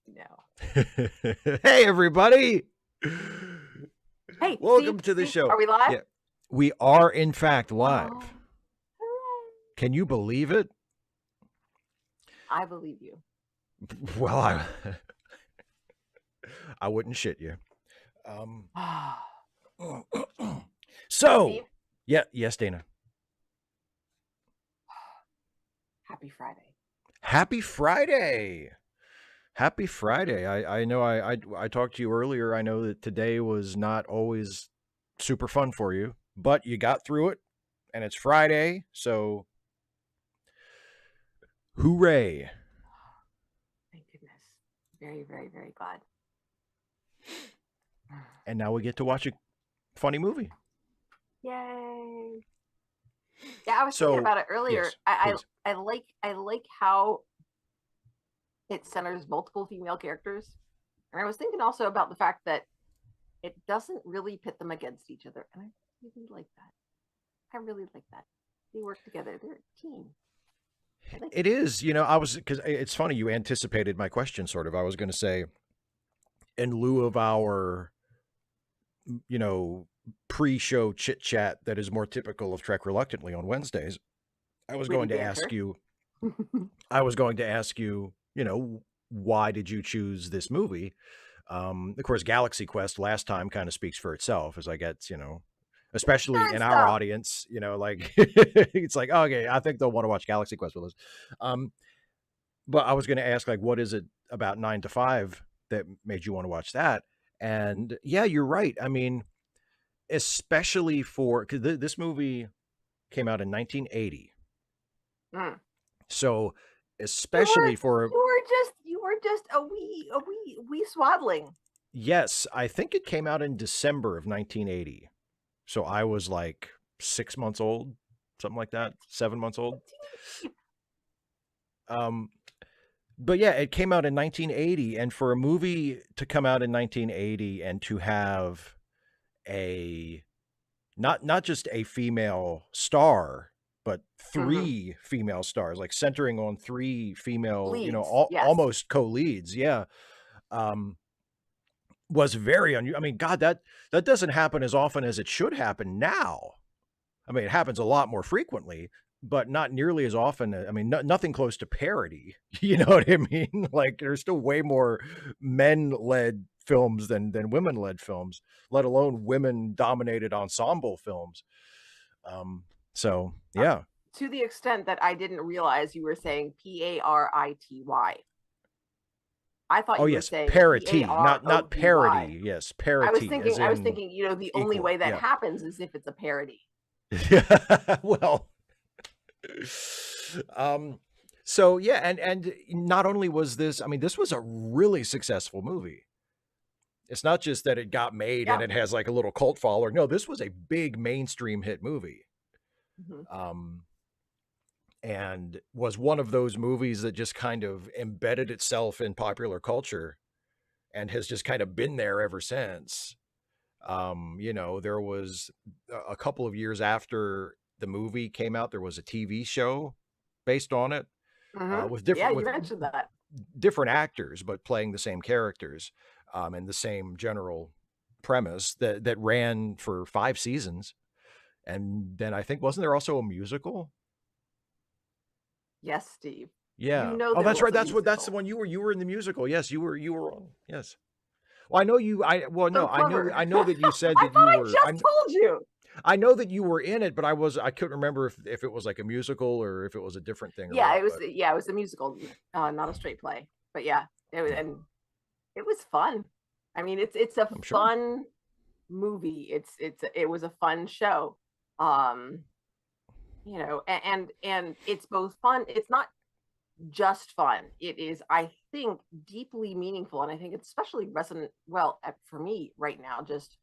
No. Hey, everybody. Hey, Welcome to the Steve, show. are we live? Yeah, we are, in fact, Oh, live. Can you believe it? I believe you. Well, I wouldn't shit you. Um, so, Steve, yeah, yes, Dana. happy Friday. Happy Friday. Happy Friday. I know I talked to you earlier. I know that today was not always super fun for you, but you got through it, and it's Friday, so hooray. Thank goodness. Very, very, very glad. And now we get to watch a funny movie. Yay. Yeah, I was thinking So, about it earlier. yes, I please. I, I like how it centers multiple female characters. And I was thinking also about the fact that it doesn't really pit them against each other. And I really like that. I really like that. They work together. They're a team. Like It is, I was, because it's funny, you anticipated my question, sort of. I was going to say, in lieu of our, you know, pre show chit chat that is more typical of Trek Reluctantly on Wednesdays, I was witty going to ask banter. you, I was going to ask you, why did you choose this movie? Of course, Galaxy Quest last time kind of speaks for itself, as I get, especially Nerd in our stuff. audience, like it's like, okay, I think they'll want to watch Galaxy Quest with us. But I was going to ask, like, what is it about 9 to 5 that made you want to watch that? And yeah, you're right. I mean, especially for because this movie came out in 1980, Mm. so You were especially for you were just a wee swaddling. yes, I think it came out in December of 1980. So I was like 6 months old, something like that, 7 months old. Um, but yeah, it came out in 1980, and for a movie to come out in 1980 and to have a not just a female star, but Mm-hmm. three female stars, like centering on three female, Leads, yes. almost co-leads. Yeah. Um, was very unusual. I mean, God, that doesn't happen as often as it should happen now. I mean, it happens a lot more frequently, but not nearly as often. I mean, nothing close to parody. You know what I mean? Like, there's still way more men-led films than women-led films, let alone women-dominated ensemble films. So Uh, yeah. to the extent that I didn't realize you were saying Parity. I thought Oh you were yes, saying parity, not Parody. parody. Yes, I was parity, thinking as I was in thinking, the only equal. way that Yeah. happens is if it's a parody. Yeah. Well, um, so yeah, and not only was this, I mean, this was a really successful movie. It's not just that it got made and Yeah. it has like a little cult following. No, this was a big mainstream hit movie. Mm-hmm. Um, and was one of those movies that just kind of embedded itself in popular culture and has just kind of been there ever since. There was a couple of years after the movie came out, there was a TV show based on it, Mm-hmm. with Yeah, different you mentioned that. actors, but playing the same characters, and the same general premise that ran for 5 seasons. And then I think wasn't there also a musical? Yes, Steve. You Yeah. know Oh, there that's was right. a That's the musical. one you were in the musical. Yes, you were on. Yes. Well, I know you. I well, So no, clever. I know I that you said thought that you I were. just told you. I know that you were in it, but I couldn't remember if it was like a musical or if it was a different thing or Yeah, what. it was But yeah, it was a musical, not a straight play. But yeah, yeah, and it was fun. I mean, it's a I'm sure. fun movie. It was a fun show. Um, and it's both fun. It's not just fun. It is, I think, deeply meaningful, and I think it's especially resonant. Well, for me right now, just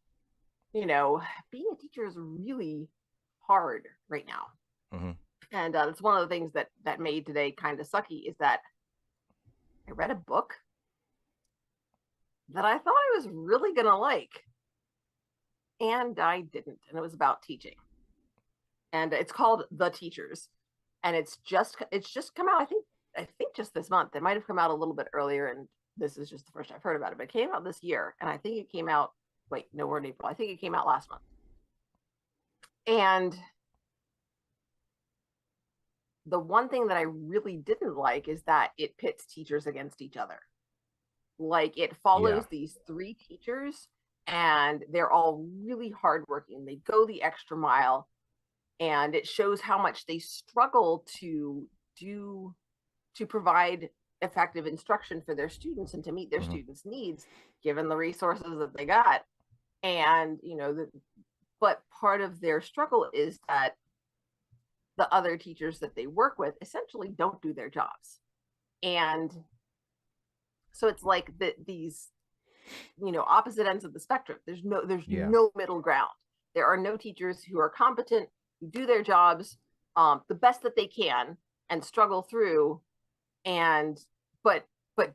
you know, being a teacher is really hard right now, Hmm. and it's one of the things that made today kind of sucky is that I read a book that I thought I was really gonna like, and I didn't, and it was about teaching, and it's called The Teachers, and it's just come out. I think just this month. It might have come out a little bit earlier, and this is just the first I've heard about it, but it came out this year, and I think it came out. Wait, no, we're in April. I think it came out last month. And the one thing that I really didn't like is that it pits teachers against each other. Like, it follows these three teachers, and they're all really hardworking. They go the extra mile, and it shows how much they struggle to provide effective instruction for their students and to meet their students' needs, given the resources that they got. And but part of their struggle is that the other teachers that they work with essentially don't do their jobs. And so it's like these opposite ends of the spectrum. There's no middle ground. There are no teachers who are competent, who do their jobs the best that they can and struggle through, and but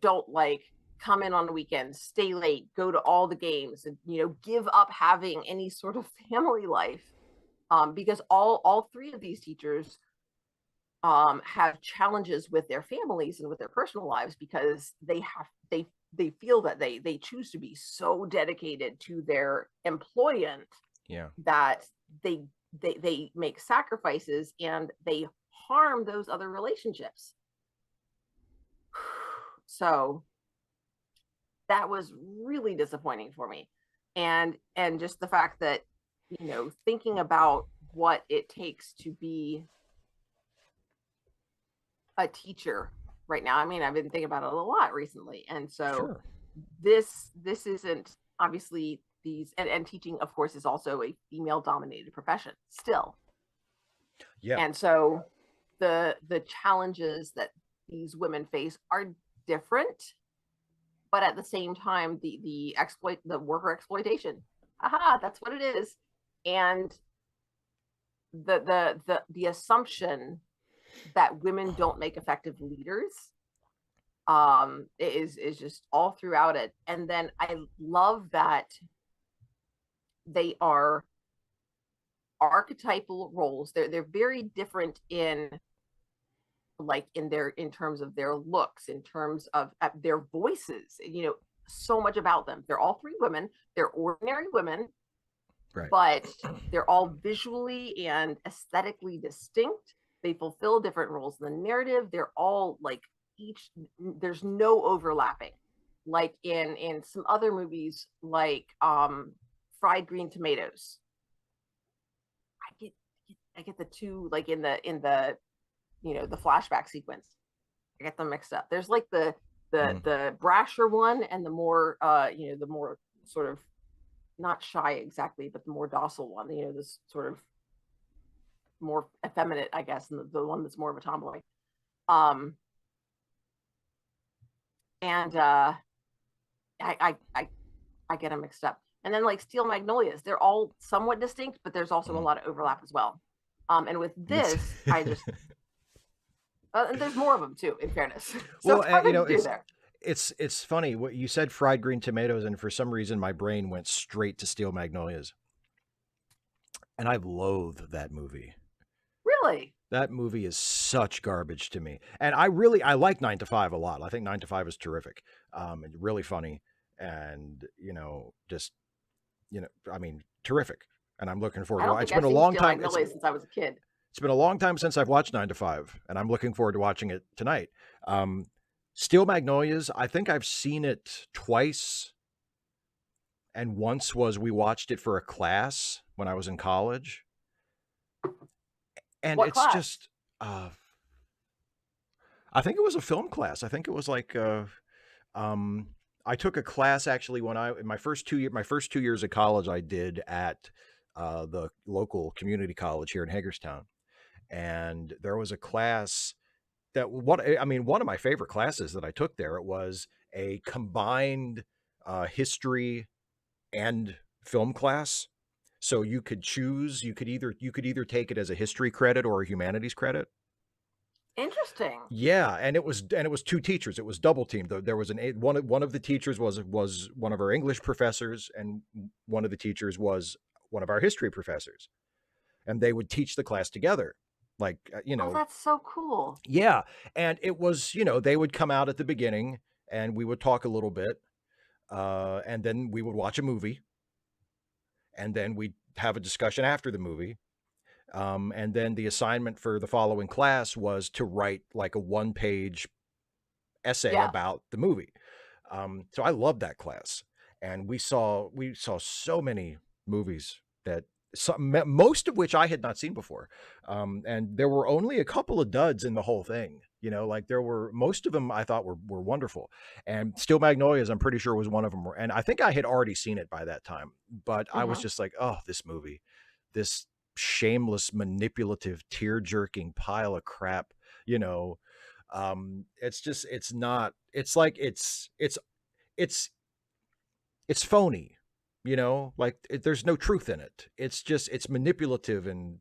don't like come in on the weekends, stay late, go to all the games, and give up having any sort of family life, because all three of these teachers have challenges with their families and with their personal lives, because they feel that they choose to be so dedicated to their employment that they make sacrifices and they harm those other relationships. So that was really disappointing for me. And just the fact that, thinking about what it takes to be a teacher right now. I mean, I've been thinking about it a lot recently. And so this isn't obviously and teaching, of course, is also a female dominated profession still. Yeah. And so the challenges that these women face are different, but at the same time, the worker exploitation. Aha, that's what it is. And the assumption that women don't make effective leaders is just all throughout it. And then I love that they are archetypal roles. They're very different in terms of their looks, in terms of their voices, so much about them. They're all three women. They're ordinary women, right, but they're all visually and aesthetically distinct. They fulfill different roles in the narrative. They're all there's no overlapping. Like in some other movies, like Fried Green Tomatoes. I get the two, like in the the flashback sequence. I get them mixed up. There's like the brasher one and the more the more sort of not shy exactly, but the more docile one. This sort of more effeminate, I guess, and the one that's more of a tomboy. And I get them mixed up. And then like Steel Magnolias, they're all somewhat distinct, but there's also a lot of overlap as well. And with this, I just and there's more of them too, in fairness. So it's funny what you said, Fried Green Tomatoes, and for some reason my brain went straight to Steel Magnolias. And I loathe that movie. Really? That movie is such garbage to me. And I like 9 to 5 a lot. I think 9 to 5 is terrific. And really funny, and I mean, terrific. And I'm looking forward to it. It's been a long time since I was a kid. It's been a long time since I've watched 9 to 5, and I'm looking forward to watching it tonight. Steel Magnolias, I think I've seen it twice. And once we watched it for a class when I was in college. And what it's class? Just, I think it was a film class. I think it was like, I took a class actually in my first 2 years of college, I did at the local community college here in Hagerstown. And there was a class one of my favorite classes that I took there. It was a combined history and film class. So you could choose, you could either take it as a history credit or a humanities credit. Interesting. Yeah, and it was 2 teachers. It was double teamed. There was one of the teachers was one of our English professors, and one of the teachers was one of our history professors. And they would teach the class together. Like, Oh, that's so cool. Yeah, and it was, they would come out at the beginning and we would talk a little bit, and then we would watch a movie, and then we'd have a discussion after the movie. And then the assignment for the following class was to write like a 1-page essay Yeah. about the movie. So I loved that class, and we saw so many movies that most of which I had not seen before, and there were only a couple of duds in the whole thing. You know, like there were most of them I thought were wonderful, and Still Magnolias I'm pretty sure was one of them. And I think I had already seen it by that time, but I was Hmm. just like, oh, this movie, this shameless, manipulative, tear jerking pile of crap. You know, it's just it's not. It's like it's it's phony, you know, like there's no truth in it. It's just it's manipulative and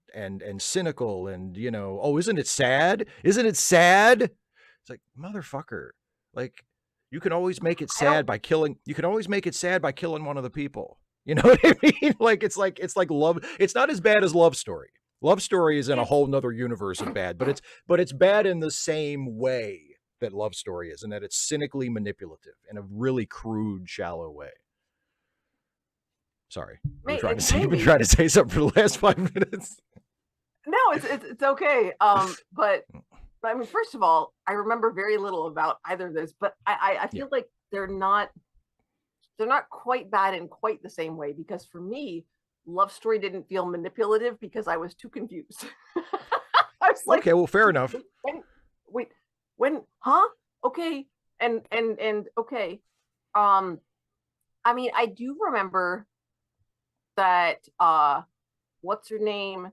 cynical, and you know, oh, isn't it sad, isn't it sad? It's like, motherfucker, like you can always make it I don't. sad by killing, you can always make it sad by killing one of the people, you know what I mean? Like it's like love, it's not as bad as Love Story. Love Story is in a It's whole nother universe of bad, but it's bad in the same way that Love Story is, and that it's cynically manipulative in a really crude, shallow way. Sorry, you've been maybe. trying to say something for the last 5 minutes. No, it's okay. But I mean, first of all, I remember very little about either of those, but I Yeah. feel like they're not quite bad in quite the same way, because for me, Love Story didn't feel manipulative because I was too confused. I was like, Okay. Well, fair enough. when, wait, when, huh? Okay, and okay. Um, I mean, I do remember that what's her name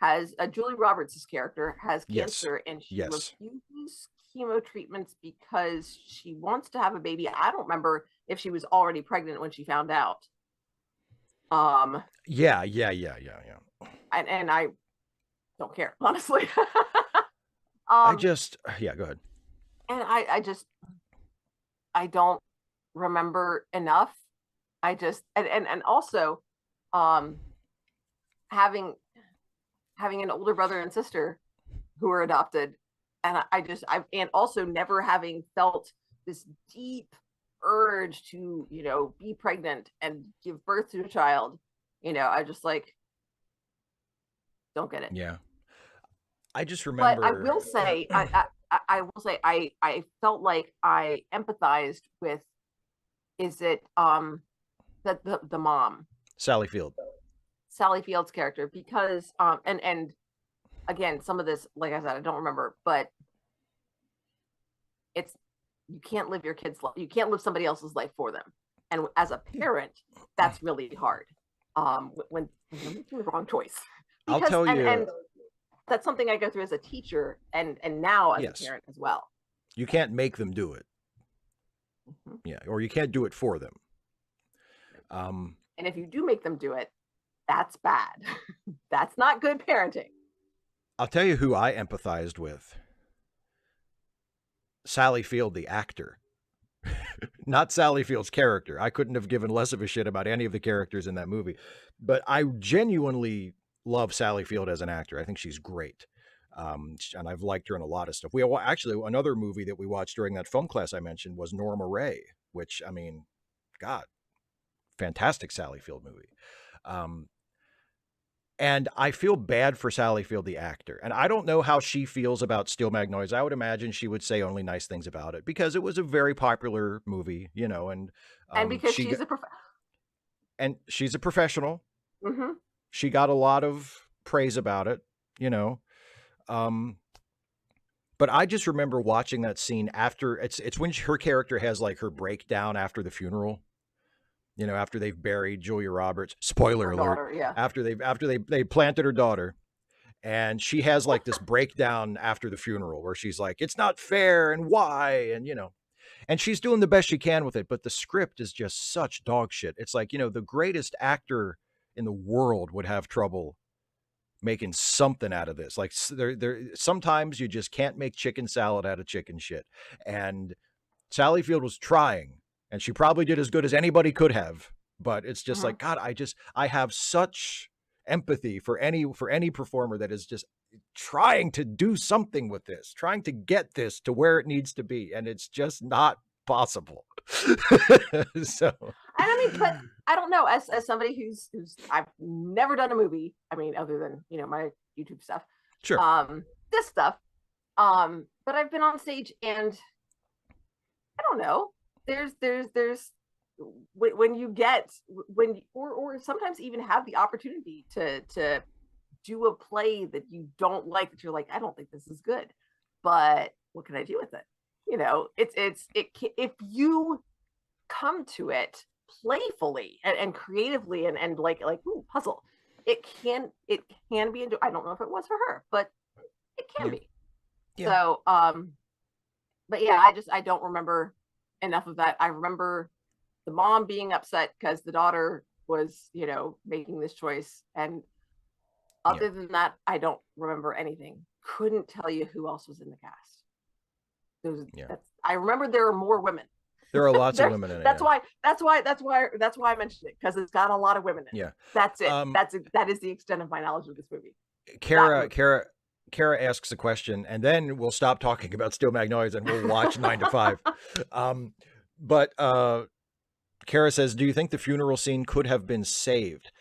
has Julie Roberts' character has Yes. cancer, and she Yes. refuses chemo treatments because she wants to have a baby. I don't remember if she was already pregnant when she found out. Um, Yeah. Yeah. Yeah. Yeah. Yeah. and I don't care, honestly. I um, just, yeah. Go ahead. and I just I don't remember enough. I just and also, um, having an older brother and sister who are adopted, and I and also never having felt this deep urge to, be pregnant and give birth to a child. I just like don't get it. Yeah. I just But I remember. will say, I will say, I felt like I empathized with, is it the mom, Sally Field. Sally Field's character, because and again, some of this, like I said, I don't remember, but it's, you can't live your kids' life, you can't live somebody else's life for them, and as a parent, that's really hard. When you're making the wrong choice, I'll because tell you. and that's something I go through as a teacher, and now as a Yes. parent as well. You can't make them do it. Mhm. Yeah. Or you can't do it for them. Um, And if you do make them do it, that's bad. That's not good parenting. I'll tell you who I empathized with. Sally Field, the actor. Not Sally Field's character. I couldn't have given less of a shit about any of the characters in that movie. But I genuinely love Sally Field as an actor. I think she's great. And I've liked her in a lot of stuff. We actually, another movie that we watched during that film class I mentioned was Norma Ray, which, I mean, God, fantastic Sally Field movie. And I feel bad for Sally Field, the actor. And I don't know how she feels about Steel Magnolias. I would imagine she would say only nice things about it because it was a very popular movie, you know, and And because she she's a and she's a professional. mm-hmm. She got a lot of praise about it, you know. Um, but I just remember watching that scene after it's when her character has like her breakdown after the funeral, you know, after they've buried Julia Roberts. Spoiler Her alert. daughter, yeah. After they planted her daughter, and she has like this breakdown after the funeral where she's like, it's not fair and why, and you know, and she's doing the best she can with it, but the script is just such dog shit. It's like, you know, the greatest actor in the world would have trouble making something out of this. Like there sometimes you just can't make chicken salad out of chicken shit. And Sally Field was trying, and she probably did as good as anybody could have. But it's just Mm-hmm. like, God, I have such empathy for any performer that is just trying to do something with this, trying to get this to where it needs to be, and it's just not possible. So, And I mean, but I don't know. As somebody who's I've never done a movie. I mean, other than my YouTube stuff, sure. this stuff. But I've been on stage, and I don't know. There's when you get when or sometimes even have the opportunity to do a play that you don't like, that you're like, I don't think this is good, but what can I do with it? If you come to it playfully and creatively and like ooh, puzzle, it can be. I don't know if it was for her, but it can be. Yeah. So but yeah, I don't remember enough of that. I remember the mom being upset because the daughter was making this choice, and other than that, I don't remember anything. Couldn't tell you who else was in the cast. I remember there are more women. There are lots of women in it. That's why I mentioned it, because it's got a lot of women in it. Yeah. That's it. That is the extent of my knowledge of this movie. Kara asks a question, and then we'll stop talking about Steel Magnolias and we'll watch 9 to 5. But Kara says, do you think the funeral scene could have been saved?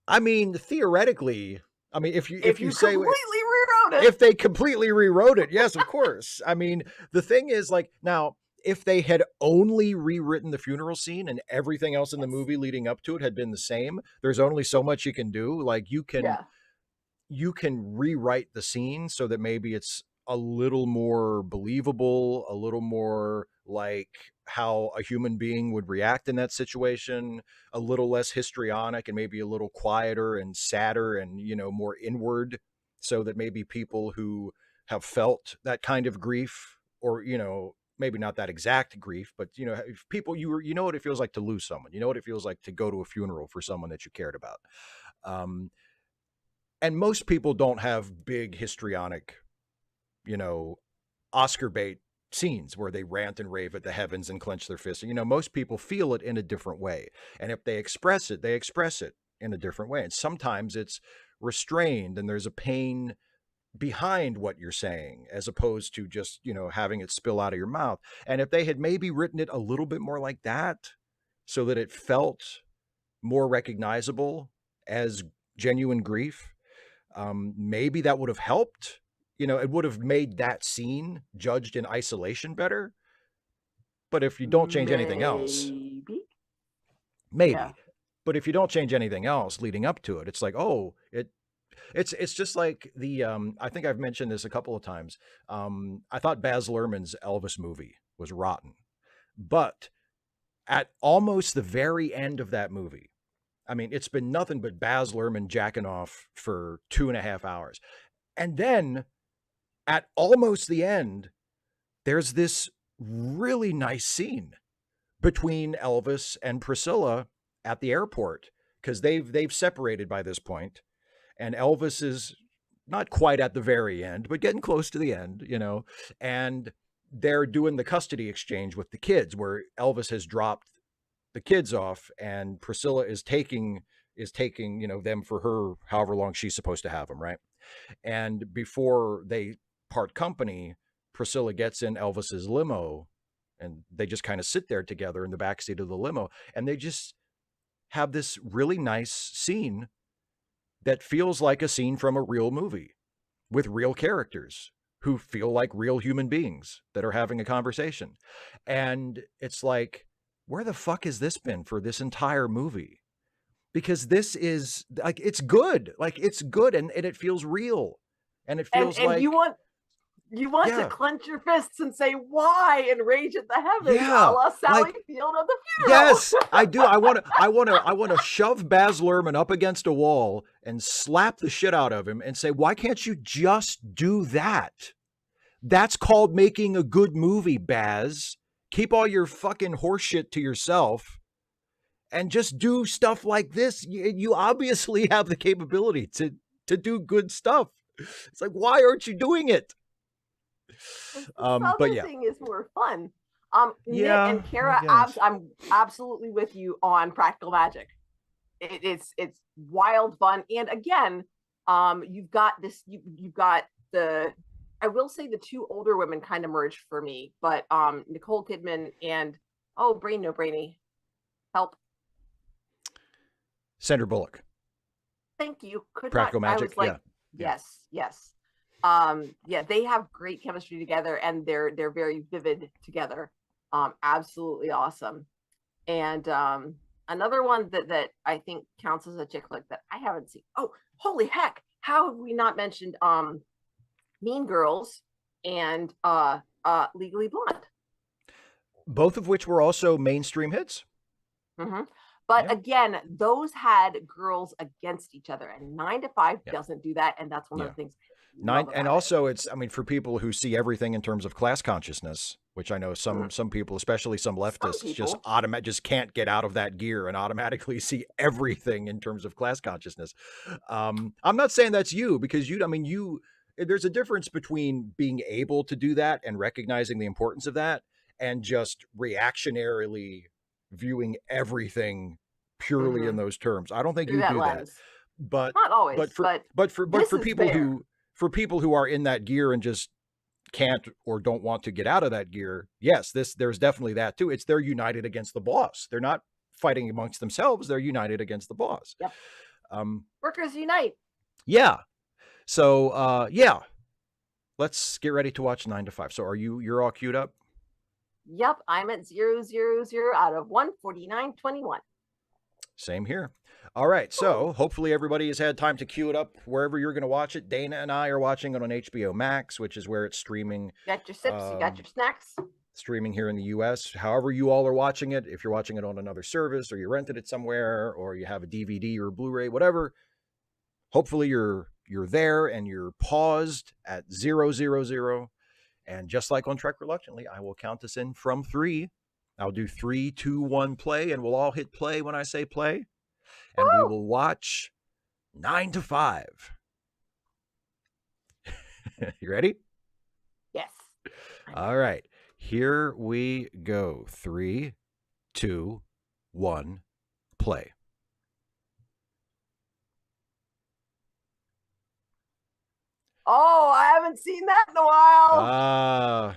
I mean, theoretically, I mean, if you say completely rewrote it, if they completely rewrote it, yes, of course. I mean, the thing is, like, now, if they had only rewritten the funeral scene and everything else in the movie leading up to it had been the same, there's only so much you can do. Like, you can rewrite the scene so that maybe it's a little more believable, a little more like how a human being would react in that situation, a little less histrionic and maybe a little quieter and sadder and, more inward, so that maybe people who have felt that kind of grief, or, maybe not that exact grief, but, if people, you know what it feels like to lose someone, you know what it feels like to go to a funeral for someone that you cared about. And most people don't have big histrionic, Oscar bait scenes where they rant and rave at the heavens and clench their fists. Most people feel it in a different way. And if they express it in a different way. And sometimes it's restrained and there's a pain behind what you're saying, as opposed to just, having it spill out of your mouth. And if they had maybe written it a little bit more like that, so that it felt more recognizable as genuine grief, maybe that would have helped. It would have made that scene judged in isolation better. But if you don't change anything else, maybe. Yeah. But if you don't change anything else leading up to it, it's like, oh, it's just like the I think I've mentioned this a couple of times. I thought Baz Luhrmann's Elvis movie was rotten, but at almost the very end of that movie, I mean, it's been nothing but Baz Luhrmann jacking off for 2.5 hours. And then at almost the end, there's this really nice scene between Elvis and Priscilla at the airport, because they've separated by this point, and Elvis is not quite at the very end, but getting close to the end, and they're doing the custody exchange with the kids, where Elvis has dropped the kids off and Priscilla is taking them for her, however long she's supposed to have them, right? And before they part company, Priscilla gets in Elvis's limo and they just kind of sit there together in the backseat of the limo, and they just have this really nice scene that feels like a scene from a real movie with real characters who feel like real human beings that are having a conversation. And it's like, where the fuck has this been for this entire movie? Because this is like, it's good. Like, it's good, and it feels real. And it feels like you want to clench your fists and say why and rage at the heavens, a la Sally Field of the funeral. Yes, I do. I want to shove Baz Luhrmann up against a wall and slap the shit out of him and say, why can't you just do that? That's called making a good movie, Baz. Keep all your fucking horseshit to yourself and just do stuff like this. You obviously have the capability to do good stuff. It's like, why aren't you doing it? But yeah, thing is more fun. Nick and Kara, I'm absolutely with you on practical magic. It's wild fun, and again, you've got the I will say the two older women kind of merged for me, but Nicole Kidman and Brain No Brainy, help. Sandra Bullock. Thank you. Could not. Practical I Magic. was like, Yeah. yes. Yeah, they have great chemistry together, and they're very vivid together. Absolutely awesome. And another one that I think counts as a chick flick that I haven't seen. Oh, holy heck! How have we not mentioned Mean Girls and Legally Blonde? Both of which were also mainstream hits. Mm-hmm. But Yeah. again, those had girls against each other, and 9 to 5 Yeah. doesn't do that, and that's one of the things. And also it's, I mean, for people who see everything in terms of class consciousness, which I know some people, especially some leftists, just can't get out of that gear and automatically see everything in terms of class consciousness. I'm not saying that's you, because there's a difference between being able to do that and recognizing the importance of that, and just reactionarily viewing everything purely in those terms. I don't think you do that. But not always, but for people who are in that gear and just can't or don't want to get out of that gear, yes, there's definitely that too. They're united against the boss. They're not fighting amongst themselves. They're united against the boss. Yep. Workers unite. Yeah. So yeah, let's get ready to watch 9 to 5. So you're all queued up? Yep, I'm at 000 out of 149.21. Same here. All right, so hopefully everybody has had time to queue it up wherever you're going to watch it. Dana and I are watching it on HBO Max, which is where it's streaming. You got your sips, you got your snacks. Streaming here in the US. However you all are watching it, if you're watching it on another service, or you rented it somewhere, or you have a DVD or a Blu-ray, whatever, hopefully you're there and you're paused at 000. And just like on Trek Reluctantly, I will count us in from 3. I'll do 3, 2, 1, play, and we'll all hit play when I say play. And we will watch 9 to 5. You ready? Yes. All right. Here we go. 3, 2, 1, play. Oh, I haven't seen that in a while.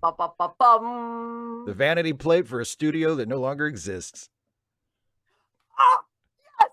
The vanity plate for a studio that no longer exists. Oh, yes.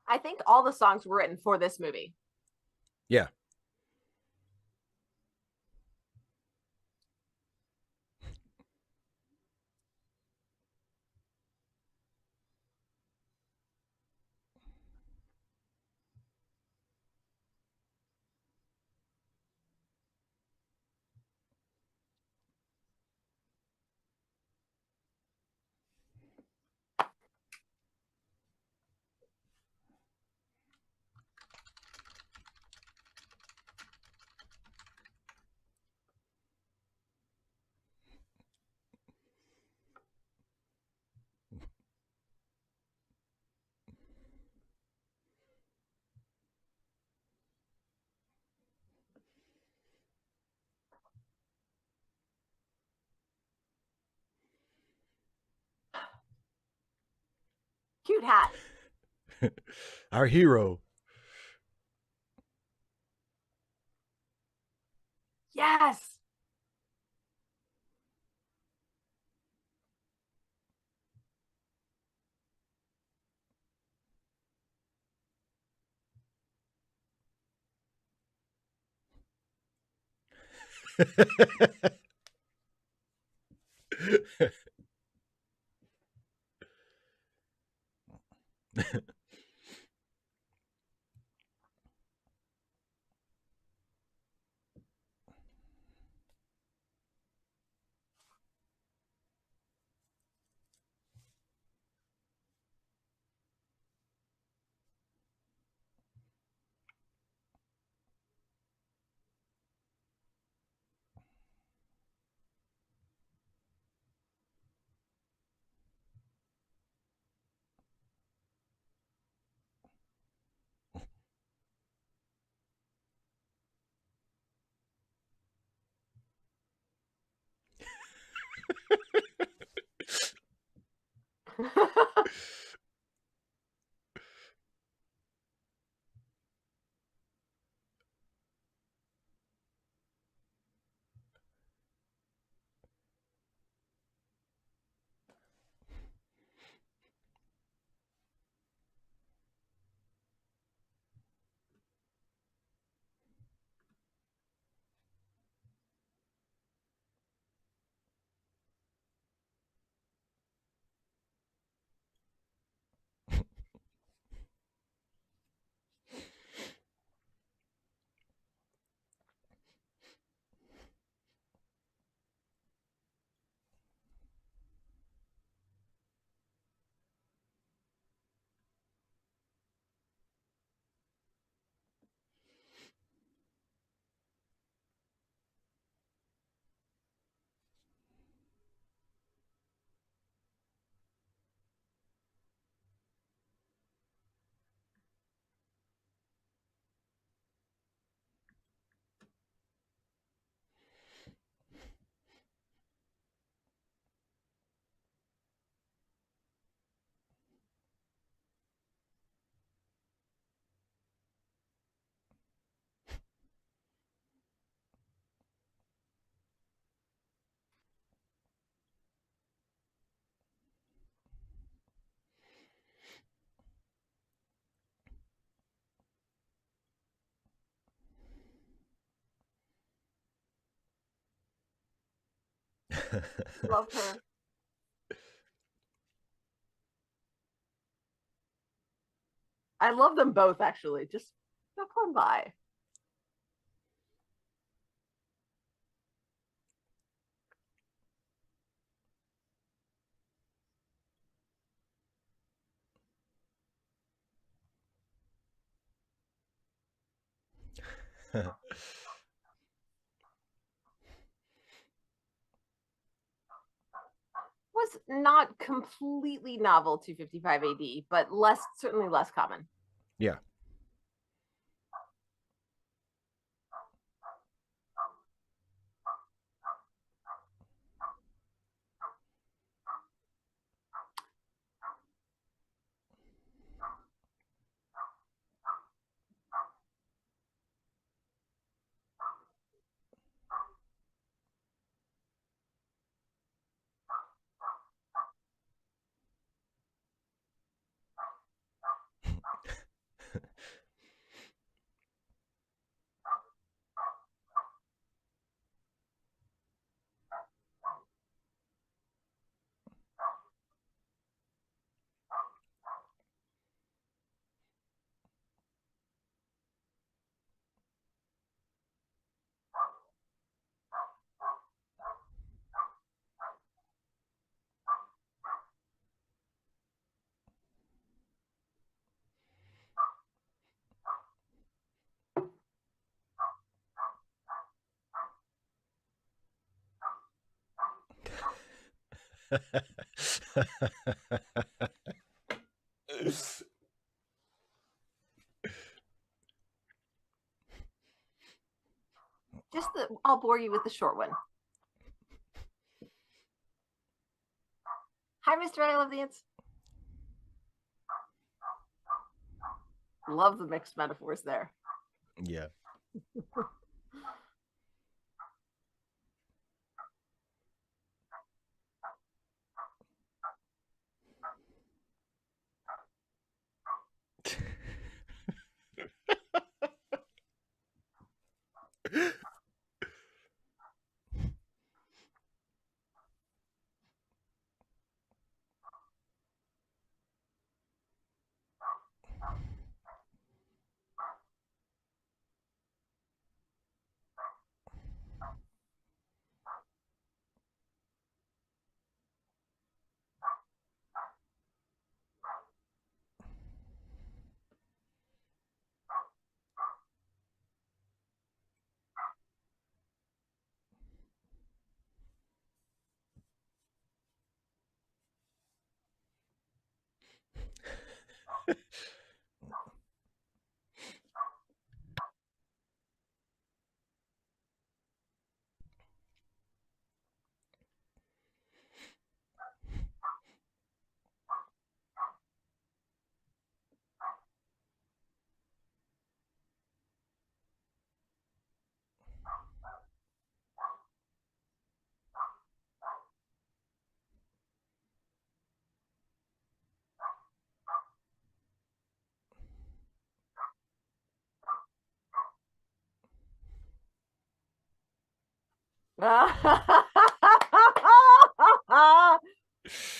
I think all the songs were written for this movie. Yeah. white hat. Our hero. Yes. Love her. I love them both, actually. Just snuck on by. Was not completely novel 255 AD, but certainly less common. Yeah. I'll bore you with the short one. Hi, Mr. I Love the Ants. Love the mixed metaphors there. Yeah.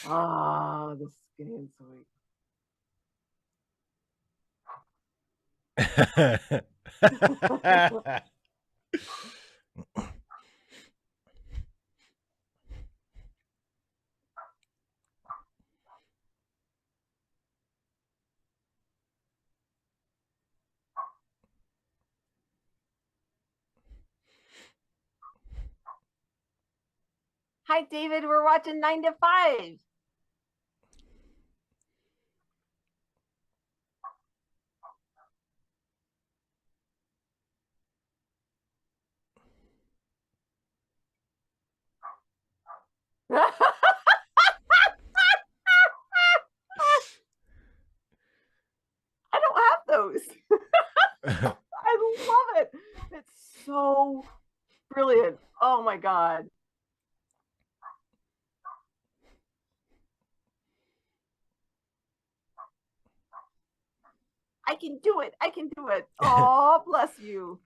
Ah, the skinny and sweet. Hi, David. We're watching 9 to 5. I don't have those. I love it. It's so brilliant. Oh my God. I can do it. I can do it. Oh, bless you.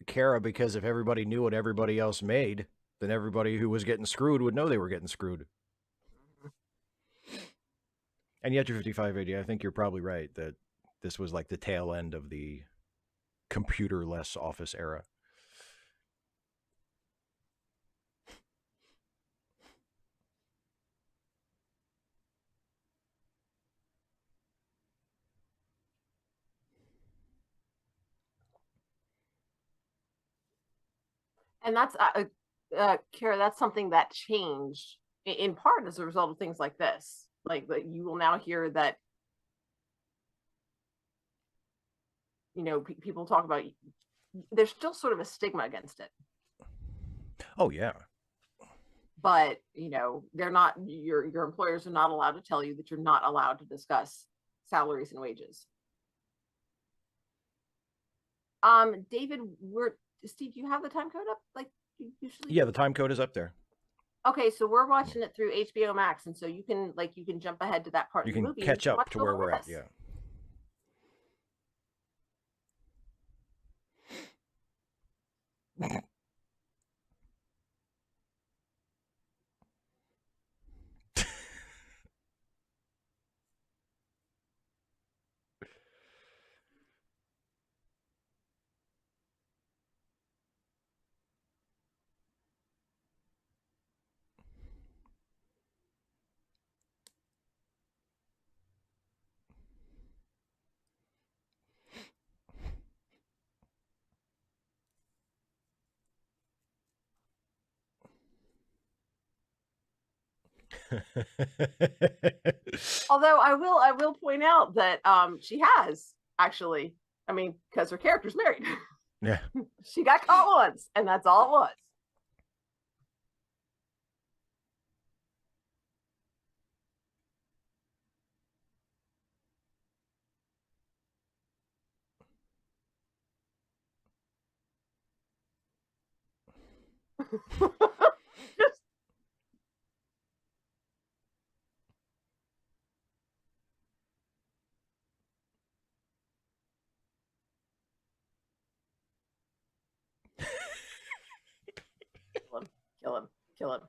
Kara, because if everybody knew what everybody else made, then everybody who was getting screwed would know they were getting screwed. And yet, your 5580, I think you're probably right that this was like the tail end of the computer-less office era. And that's, Kara, that's something that changed in part as a result of things like this. Like, you will now hear that, people talk about, there's still sort of a stigma against it. Oh, yeah. But, they're not, your employers are not allowed to tell you that you're not allowed to discuss salaries and wages. David, Steve, do you have the time code up like you usually? Yeah, do? the time code is up there. Okay, so we're watching it through HBO Max, and so you can jump ahead to that part You of the can movie catch and up watch to along where we're with at. us. Yeah. Although I will point out that she has actually, I mean, because her character's married. Yeah. She got caught once, and that's all it was. Just kill him, kill him, kill him.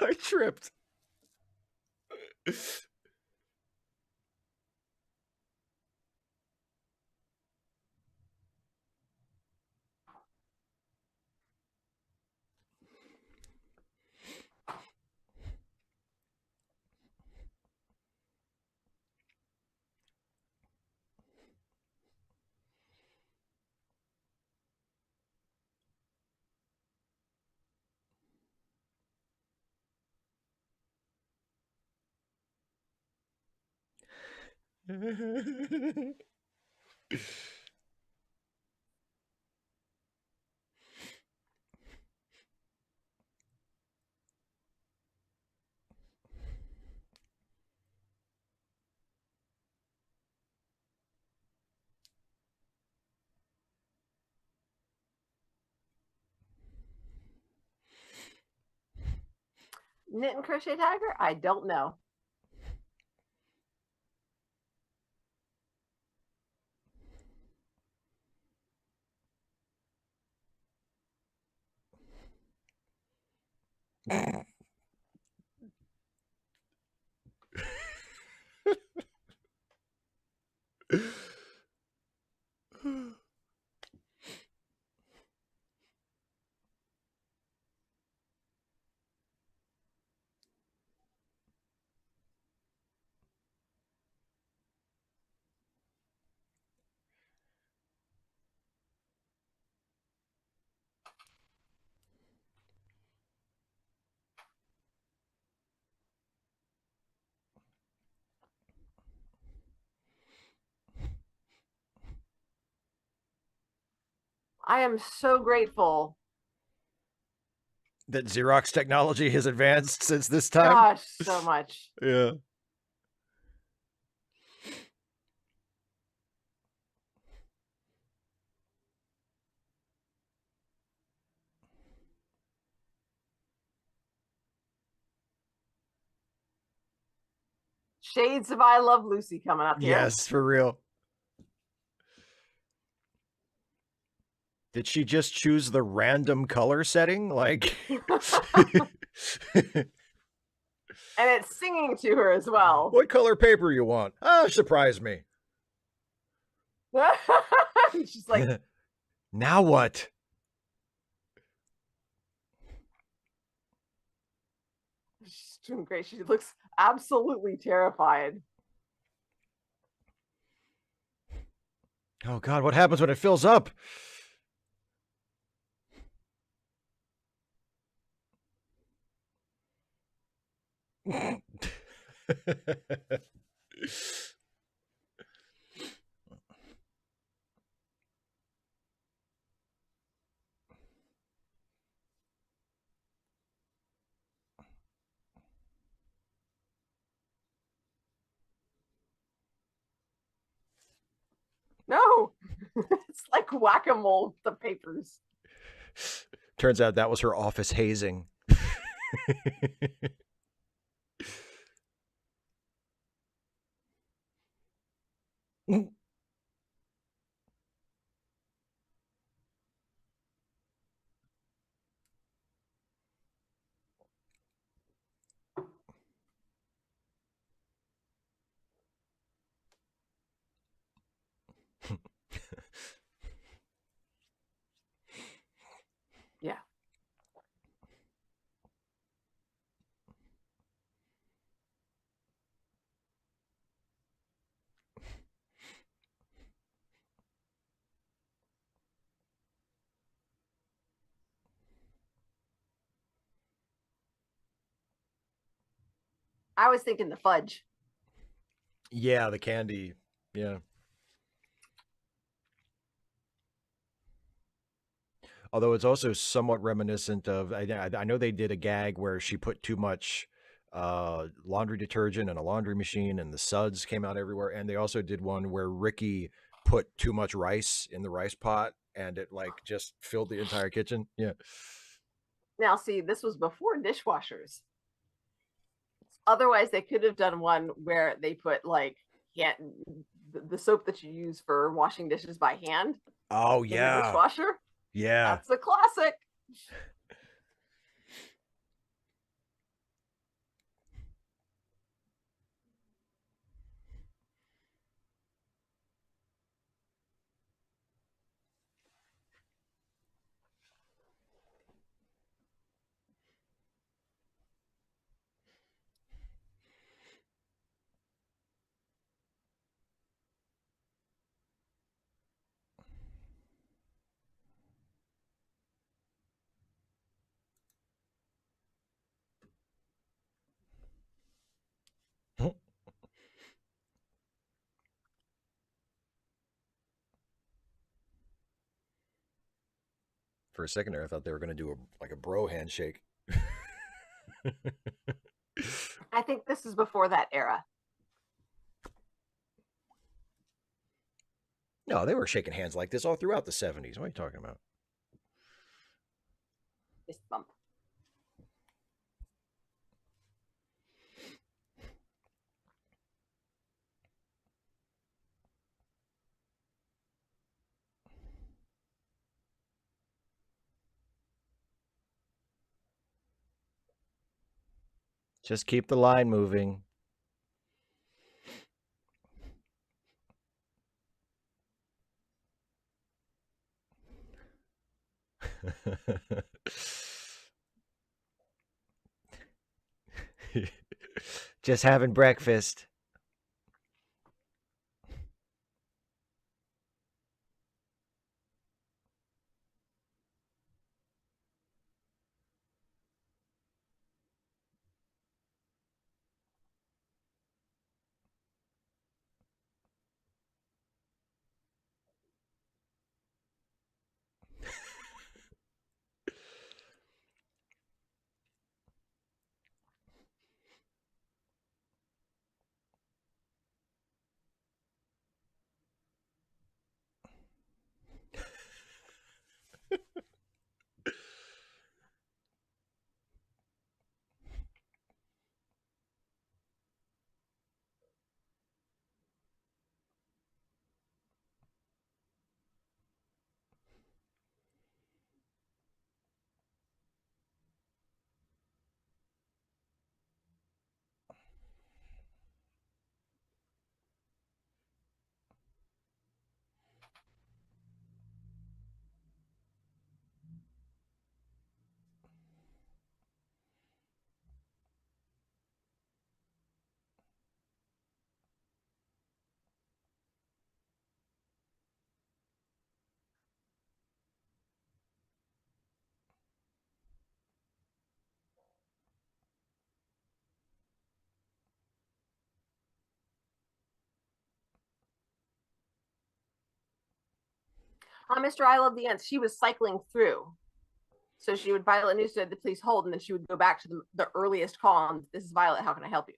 I tripped. Knit and crochet tiger? I don't know. I am so grateful. That Xerox technology has advanced since this time. Gosh, so much. Yeah. Shades of I Love Lucy coming up here. Yes, for real. Did she just choose the random color setting? Like And it's singing to her as well. What color paper you want? Ah, surprise me. She's like, now what? she's doing great. She looks absolutely terrified. Oh God, what happens when it fills up? No, it's like whack-a-mole, the papers. Turns out that was her office hazing. Yeah. I was thinking the fudge. Yeah, the candy. Yeah. Although it's also somewhat reminiscent of, I know they did a gag where she put too much laundry detergent in a laundry machine and the suds came out everywhere. And they also did one where Ricky put too much rice in the rice pot and it like just filled the entire kitchen. Yeah. Now, see, this was before dishwashers. Otherwise, they could have done one where they put like the soap that you use for washing dishes by hand Oh, in the yeah. dishwasher. Yeah. That's a classic. For a second there, I thought they were going to do a bro handshake. I think this is before that era. No, they were shaking hands like this all throughout the 70s. What are you talking about? Fist bump. Just keep the line moving. Just having breakfast. Mr. I Love the Ants, she was cycling through. So she would Violet Newstead, the police hold, and then she would go back to the earliest call on, this is Violet, how can I help you?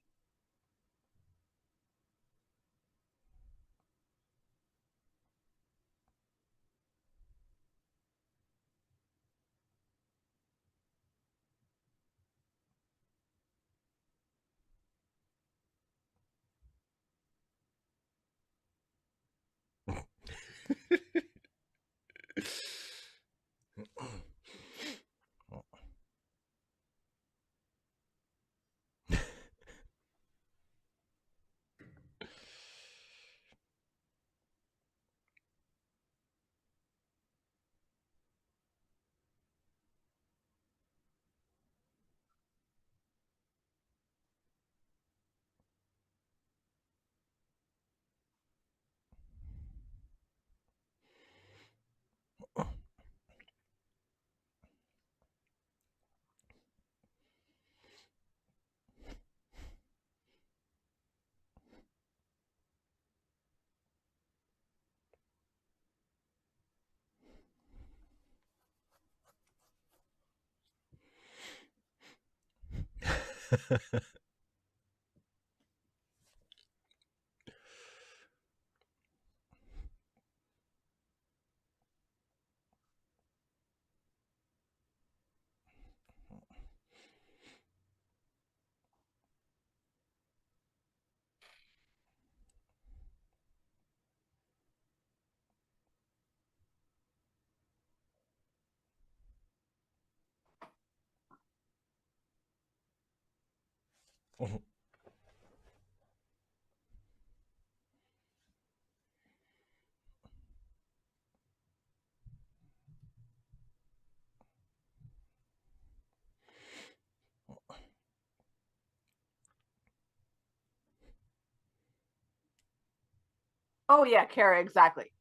Oh yeah, Kara, exactly.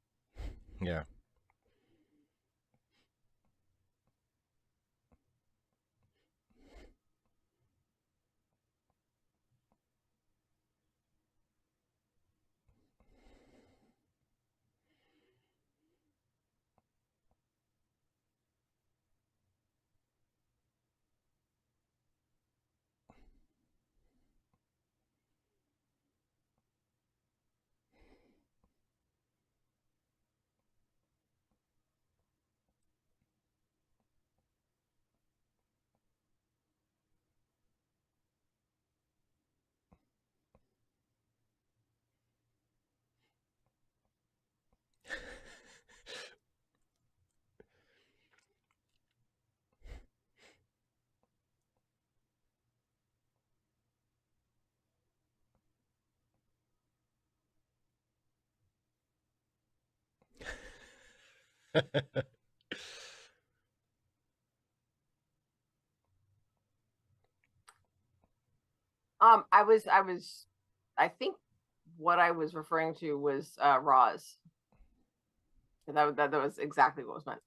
Yeah. I think what I was referring to was Roz. That was exactly what was meant.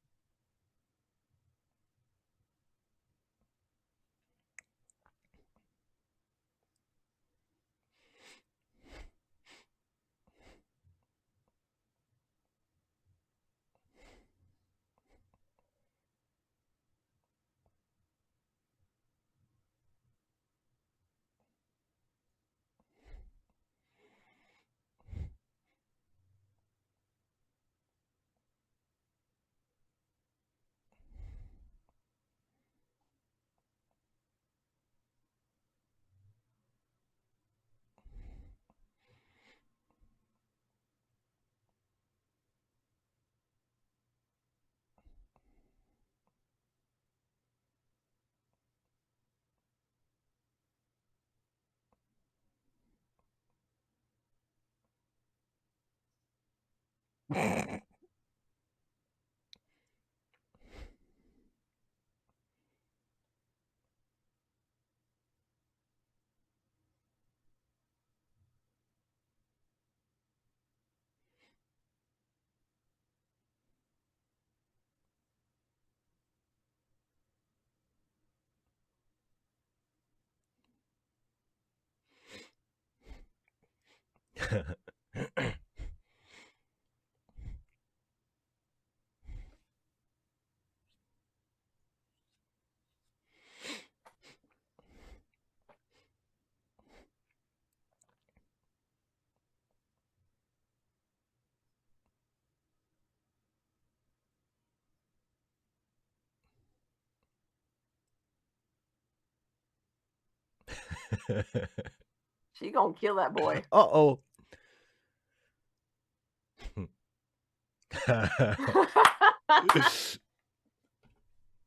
She gonna kill that boy. Uh-oh.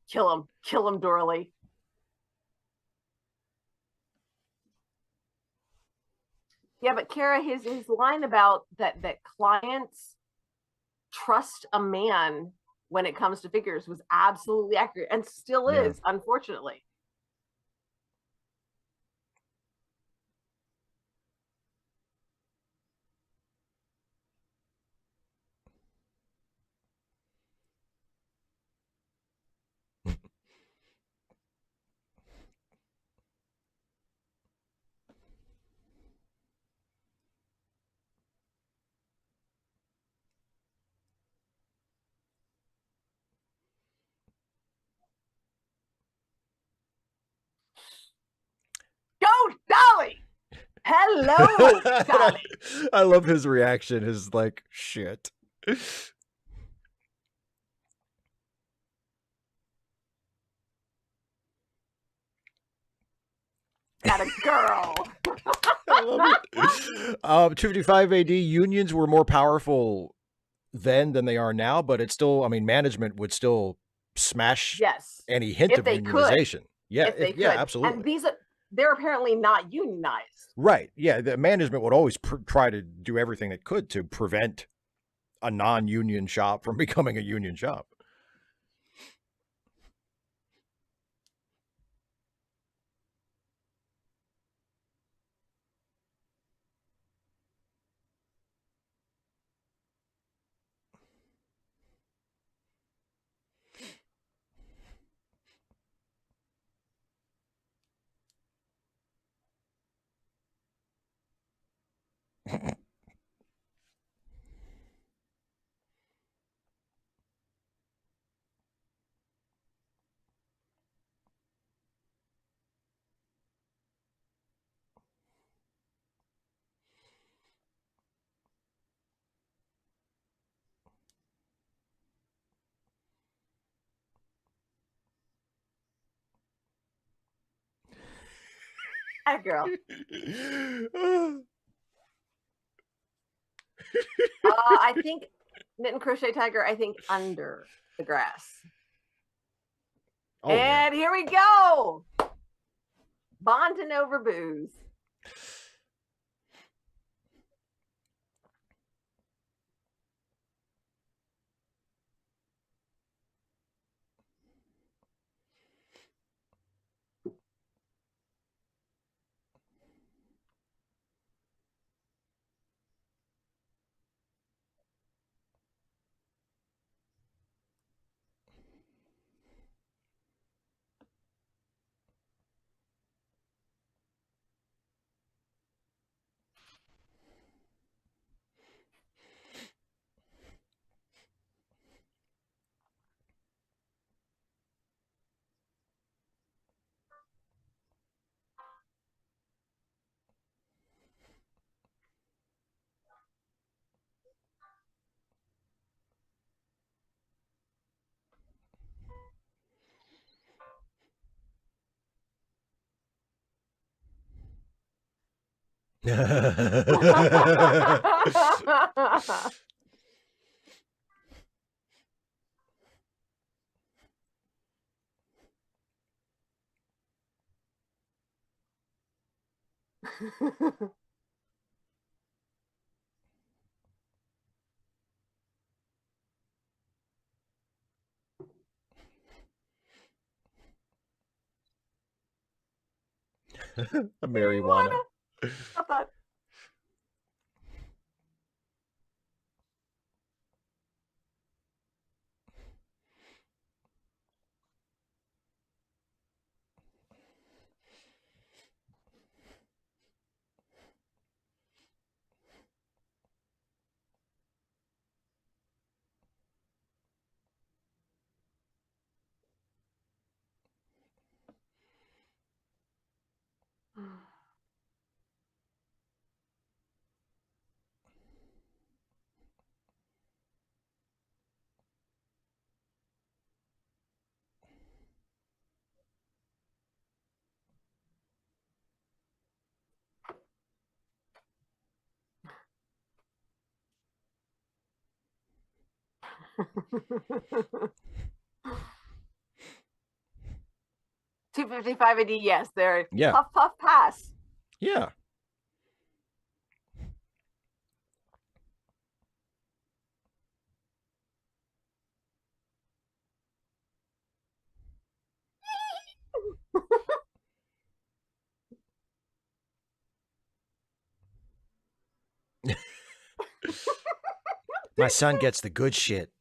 Kill him, Dorley. Yeah, but Kara, his line about that clients trust a man when it comes to figures was absolutely accurate and still Yeah. is, unfortunately. Go, Dolly! Hello, Dolly. I love his reaction. His like shit. Got a girl. I love it. 255 AD unions were more powerful then than they are now, but it's still, I mean, management would still smash Yes, any hint if of they could. unionization. Yeah, If they could. yeah, absolutely. And they're apparently not unionized. Right. Yeah, the management would always try to do everything it could to prevent a non-union shop from becoming a union shop. That girl. I think knit and crochet tiger. I think under the grass. Oh, and yeah. here we go. Bonding over booze. A marijuana. Thought, $2.55 a D, yes. They're Yeah. puff puff pass. Yeah. My son gets the good shit.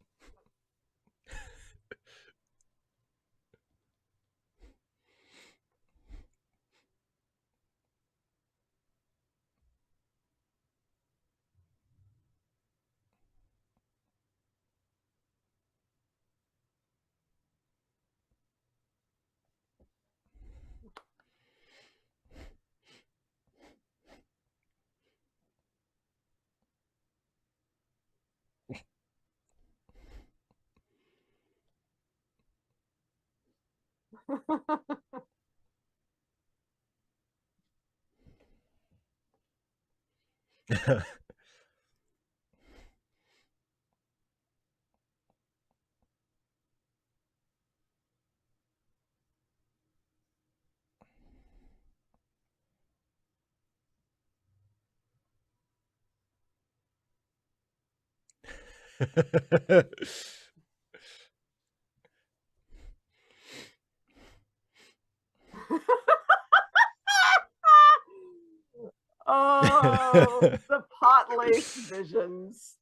Oh, the pot lace visions.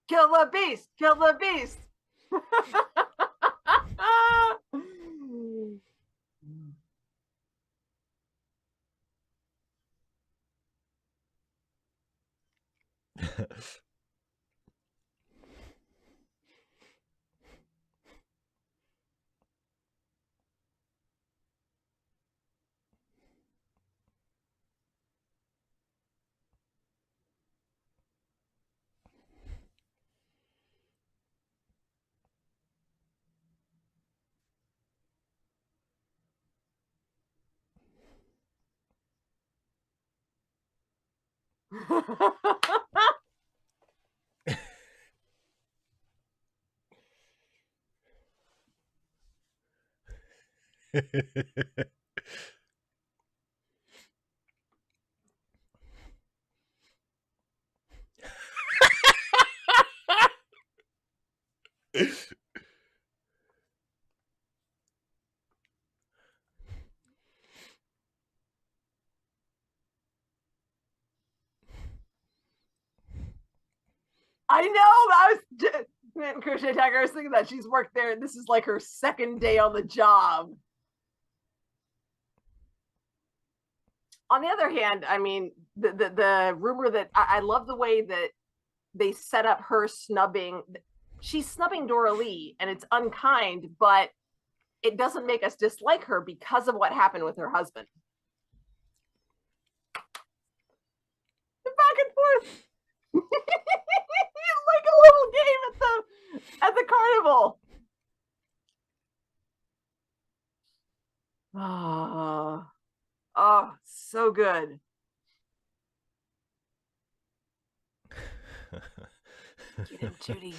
Kill the beast! Kill the beast! I know. I was man, Crochet Tiger. I was thinking that she's worked there, and this is like her second day on the job. On the other hand, I mean, the rumor that I love the way that they set up her snubbing. She's snubbing Dora Lee, and it's unkind, but it doesn't make us dislike her because of what happened with her husband. Back and forth. Like a little game at the carnival. Oh, so good. Get him, Judy.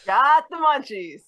Got the munchies.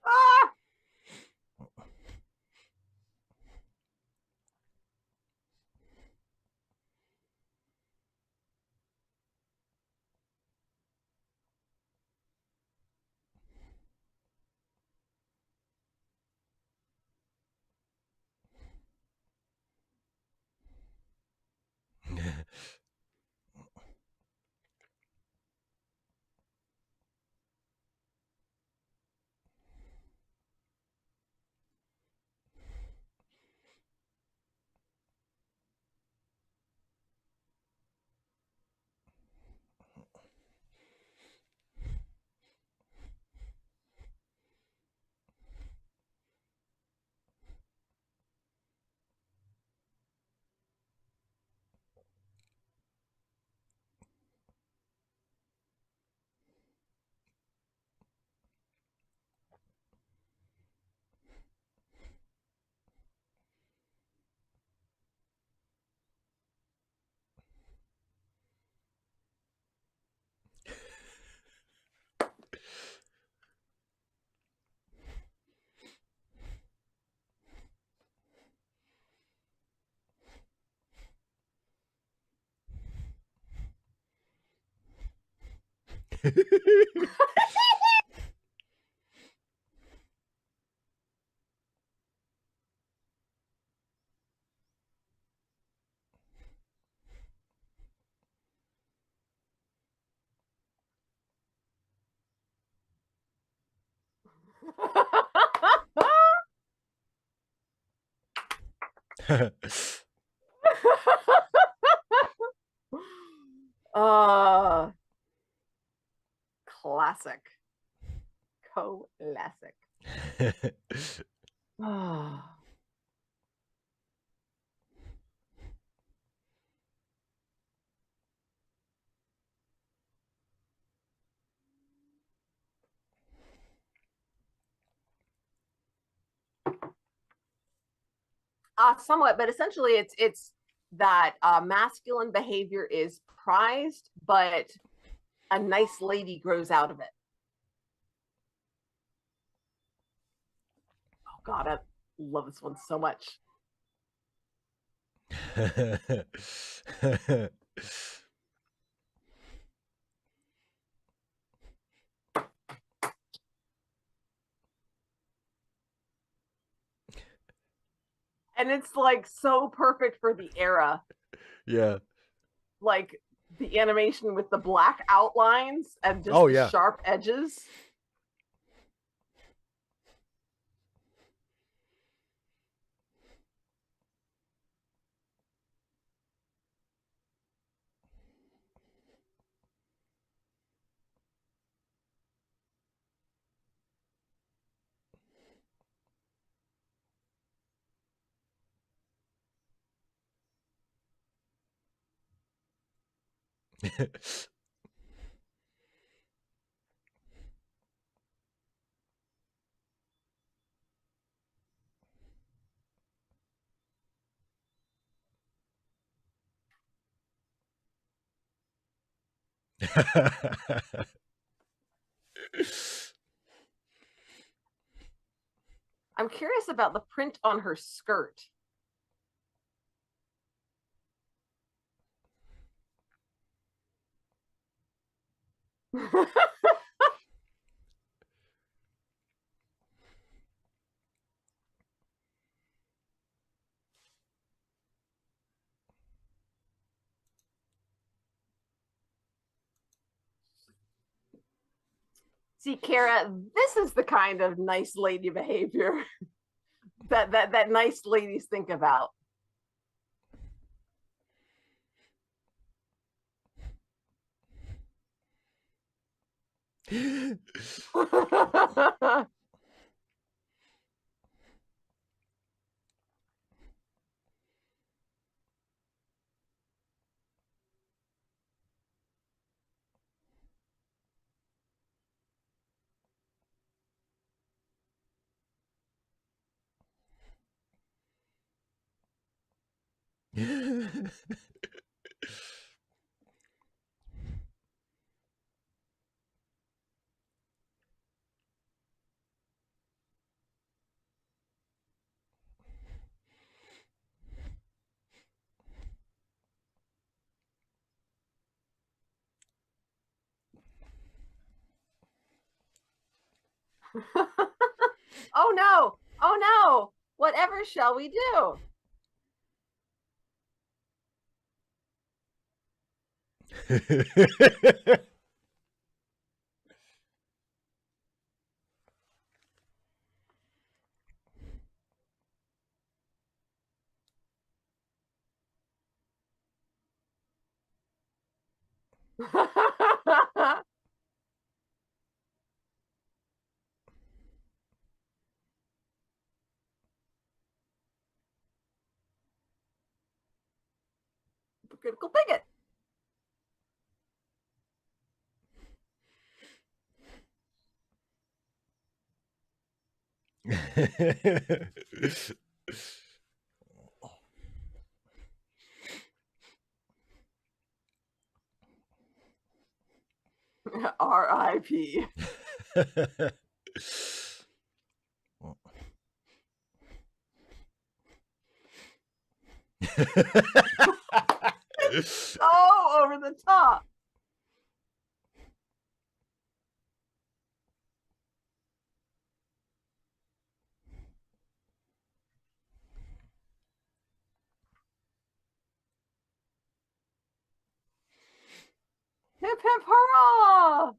Ah! uh Classic. Classic. Somewhat, but essentially it's that masculine behavior is prized, but a nice lady grows out of it. Oh God, I love this one so much. And it's like so perfect for the era. Yeah. Like the animation with the black outlines and just Oh the yeah. sharp edges. I'm curious about the print on her skirt. See, Kara, this is the kind of nice lady behavior that nice ladies think about. Oh no! Oh no! Whatever shall we do? Critical bigot. R.I.P. So over the top. Hip hip hurrah!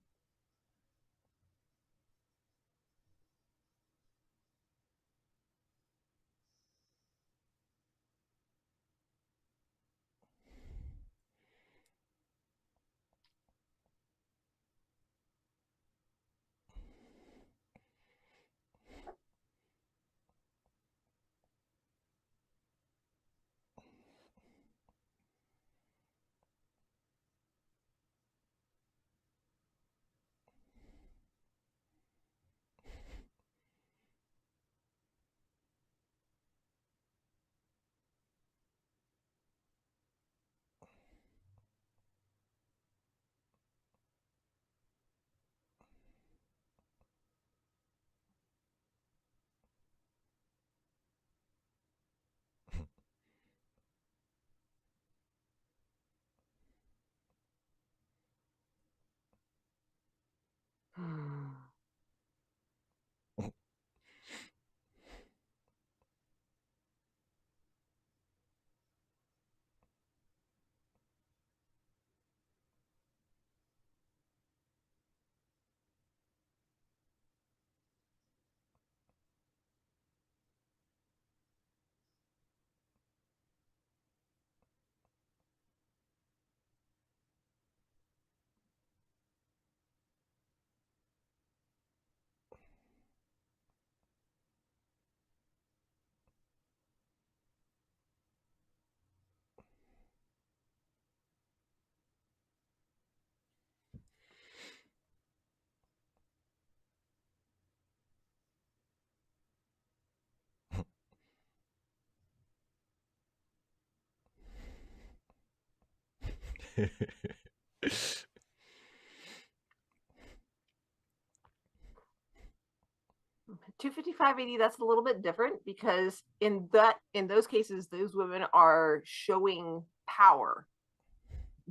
$255.80, that's a little bit different because in those cases those women are showing power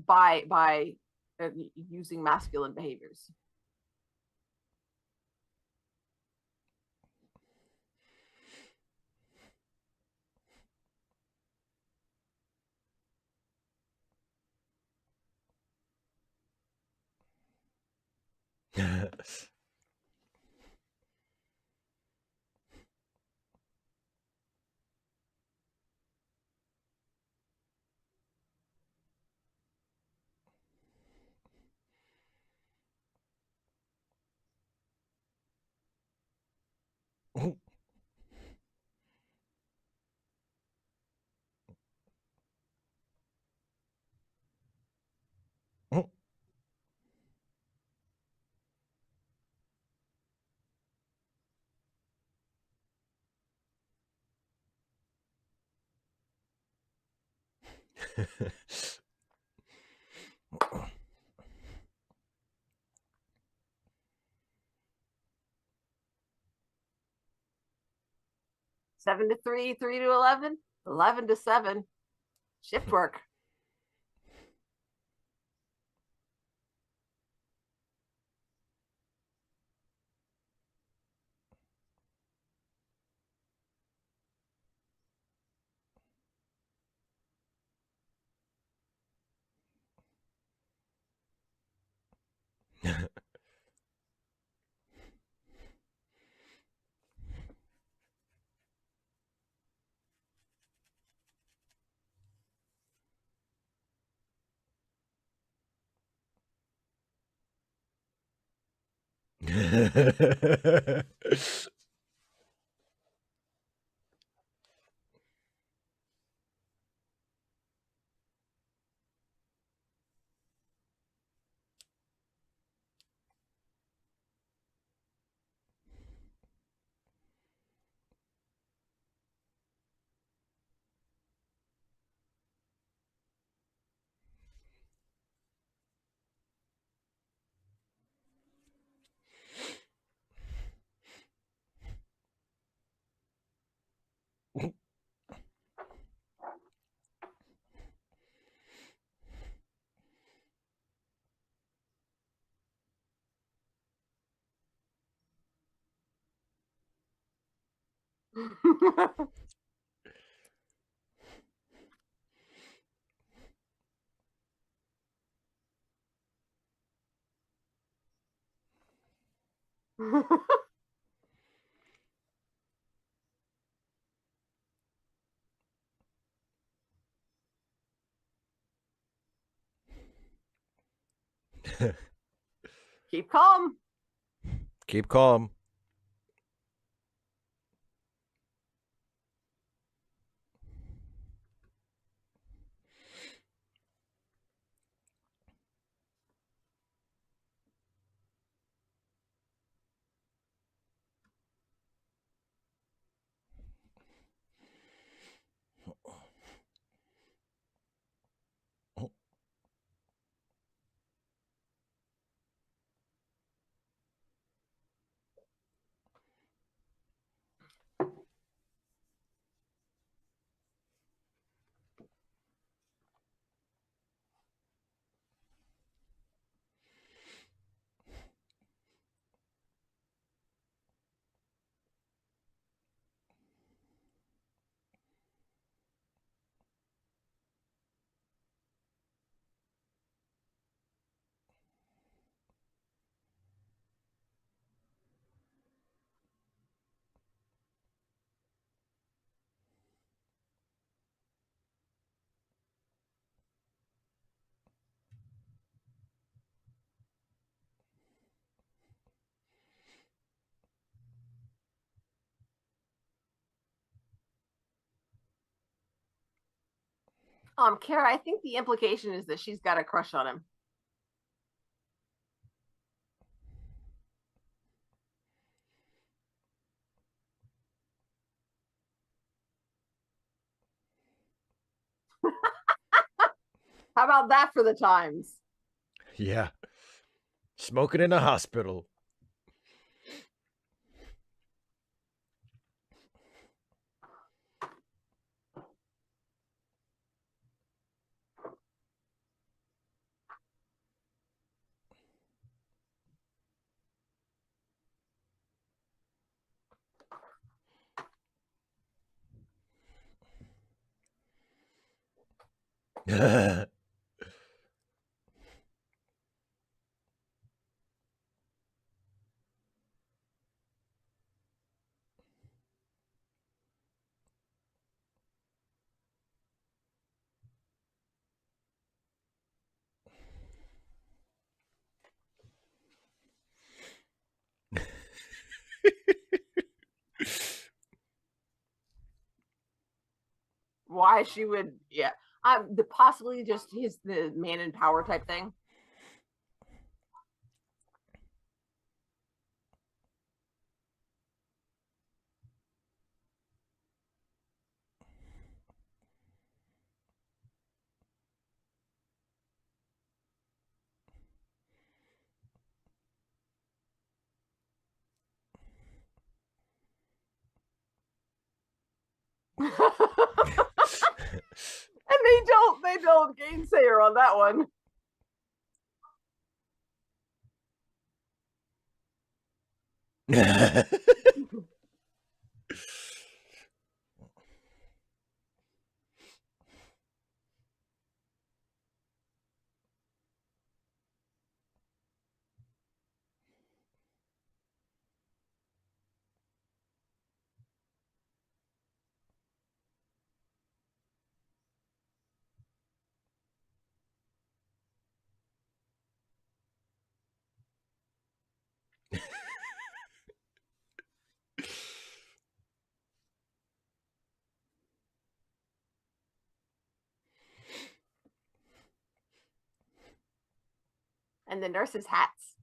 by using masculine behaviors. 7 to 3, 3 to 11, 11 to 7. Shift work. Keep calm. Keep calm. Kara, I think the implication is that she's got a crush on him. How about that for the times? Yeah. Smoking in a hospital. why she would, yeah. Possibly just the man in power type thing. And they don't gainsay her on that one. And the nurses' hats.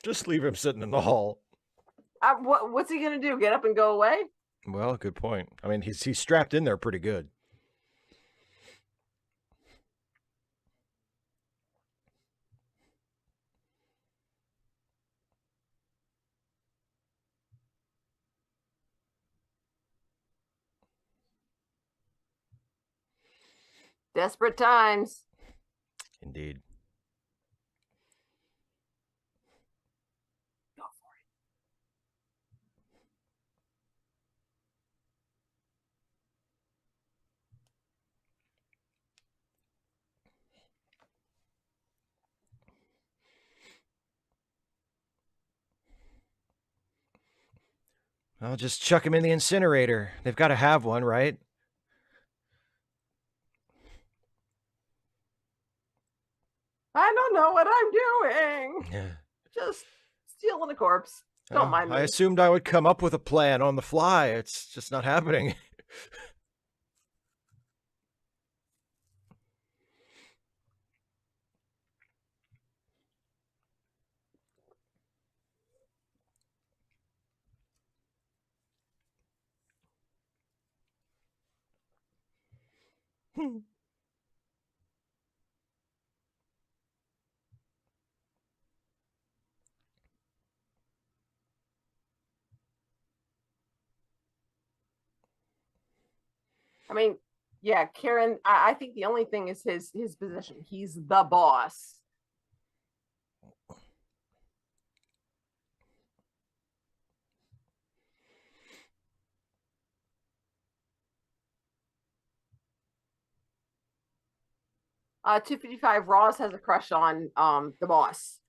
Just leave him sitting in the hall. What's he gonna do? Get up and go away? Well, good point. I mean, he's strapped in there pretty good. Desperate times. Indeed. Go for I'll just chuck him in the incinerator. They've got to have one, right? I don't know what I'm doing. Yeah. Just stealing a corpse. Don't mind me. I assumed I would come up with a plan on the fly. It's just not happening. I mean, yeah, Karen. I think the only thing is his position. He's the boss. Uh, 255 Ross has a crush on the boss.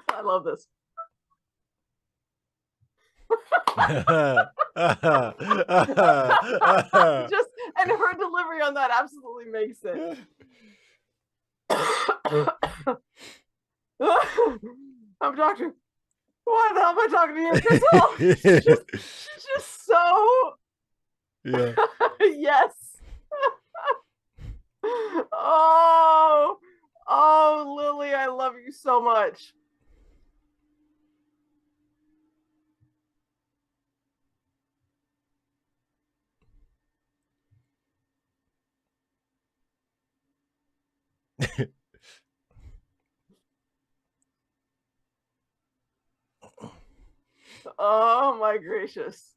I love this. Just and her delivery on that absolutely makes it. I'm doctor. Why the hell am I talking to you, Crystal? She's just so. Yeah. Yes. Oh, Lily, I love you so much. Oh my gracious.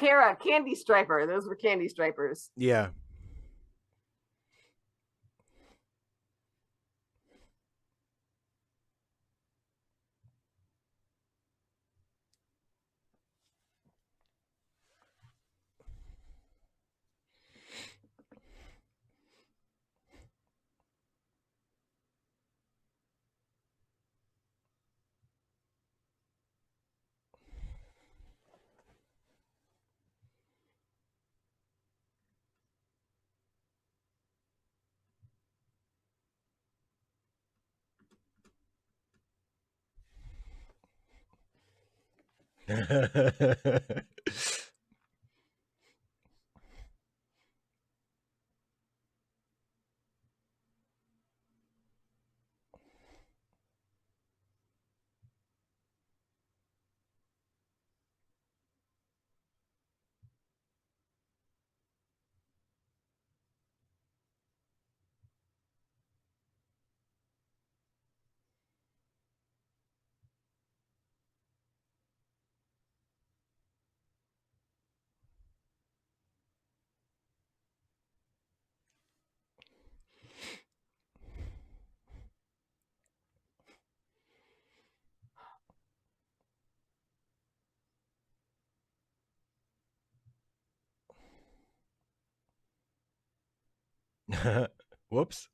Kara, Candy Striper. Those were Candy Stripers. Yeah. Whoops.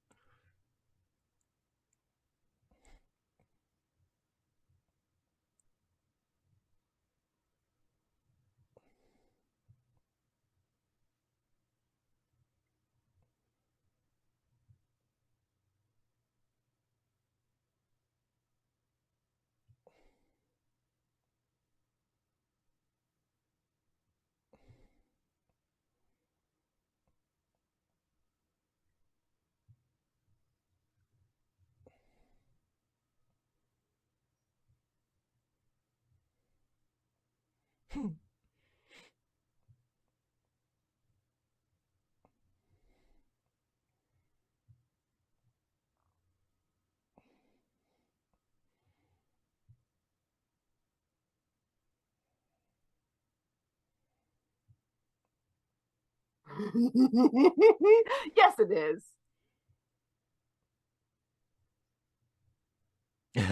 Yes, it is. She's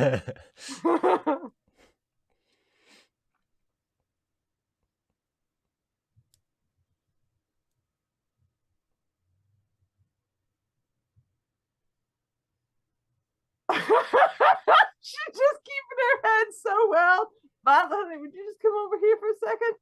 just keeping her head so well. Bob, honey, would you just come over here for a second?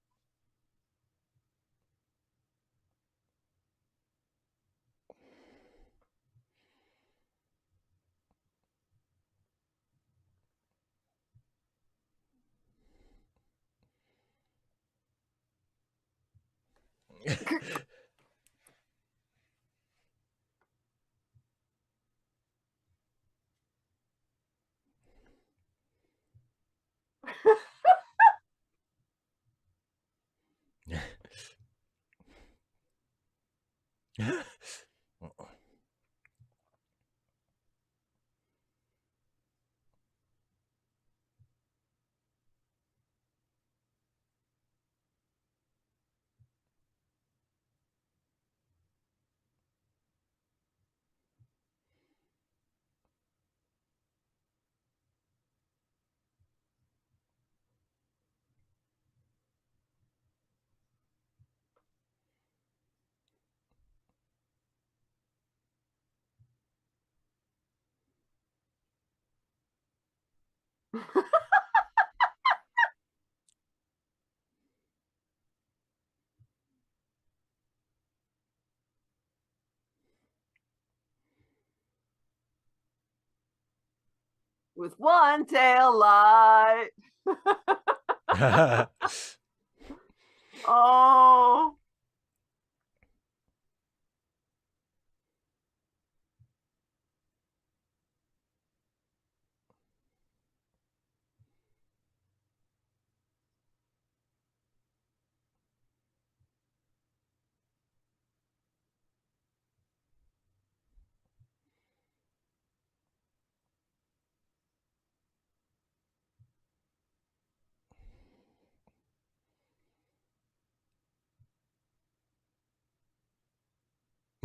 With one tail light. Oh.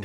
I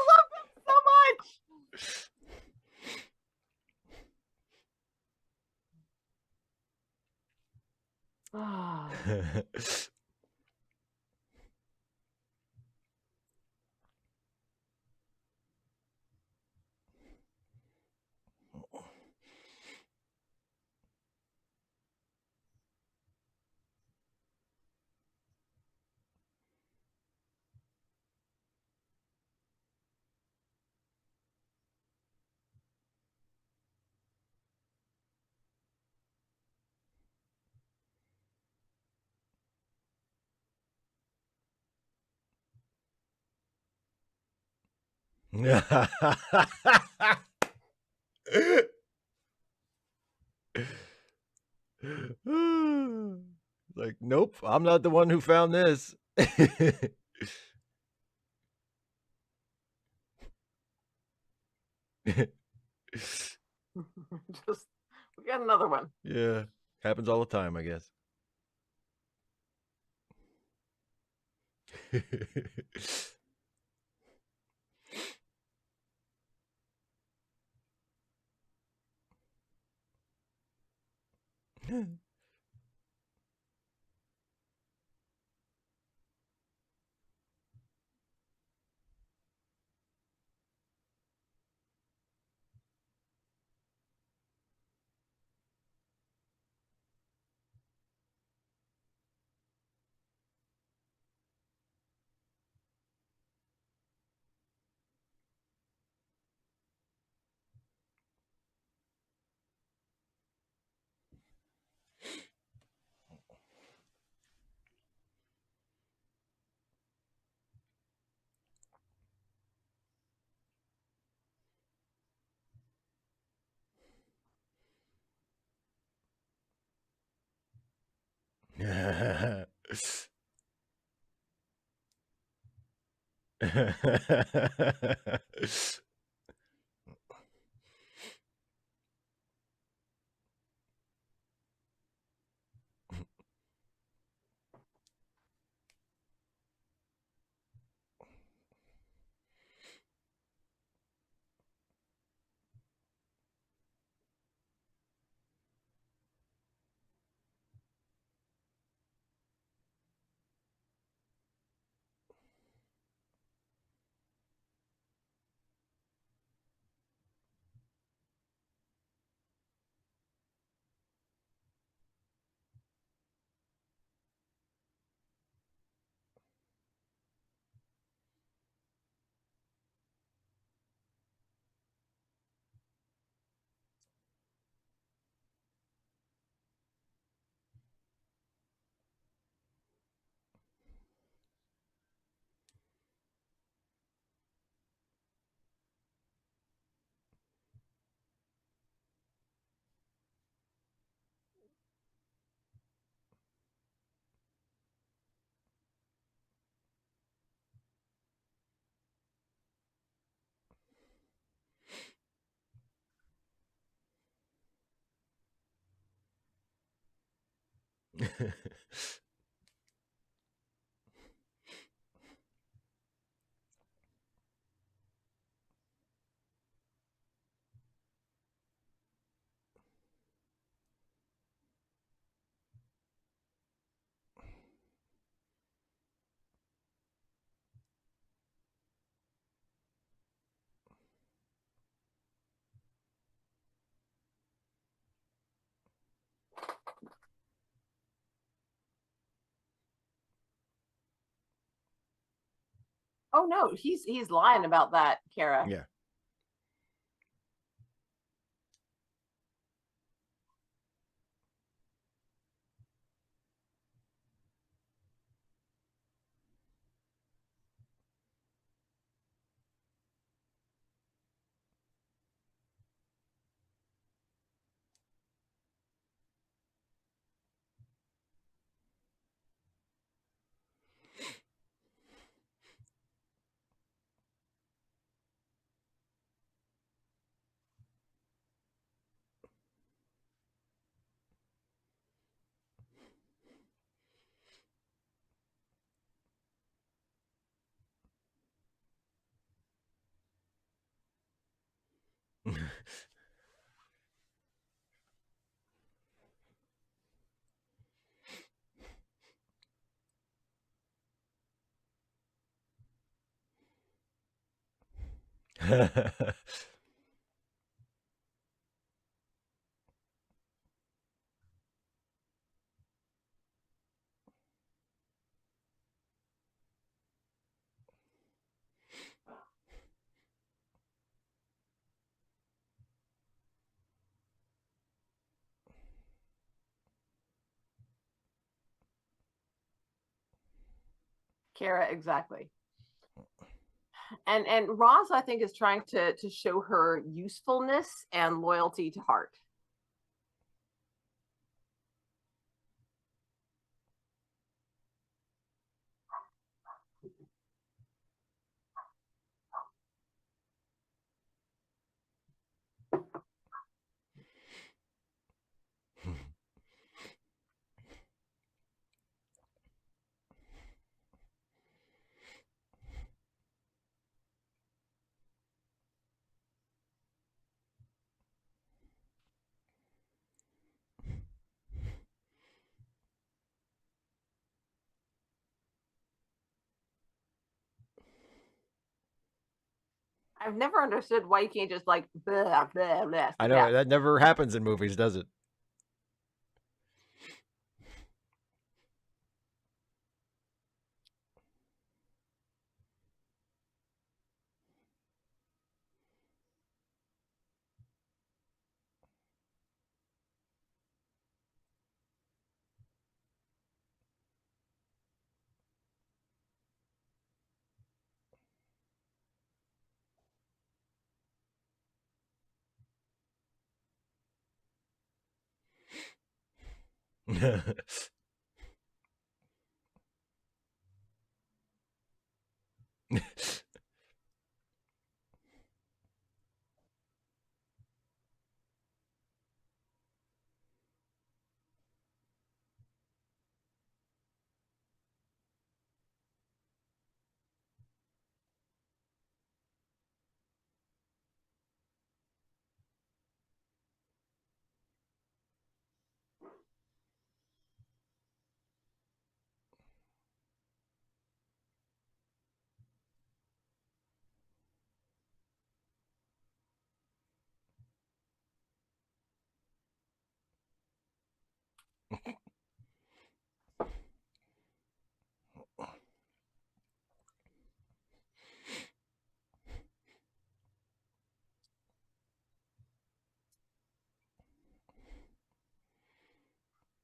love him so much. Ah. Like, nope, I'm not the one who found this. Just we got another one. Yeah, happens all the time, I guess. Oh no, he's lying about that, Kara. Yeah. Kara, exactly. And Roz, I think, is trying to show her usefulness and loyalty to Hart. I've never understood why you can't just like blah blah blah. I know that never happens in movies, does it?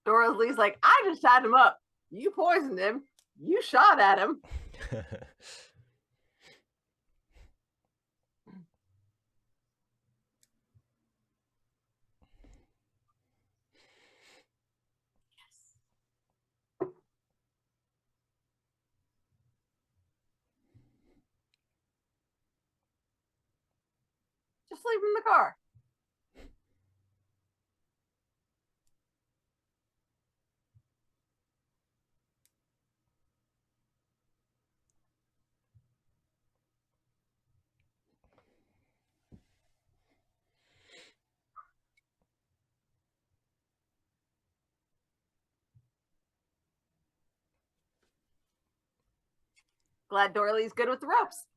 Dora Lee's like, I just tied him up. You poisoned him. You shot at him. Just leave him in the car. Glad Dorley's good with the ropes.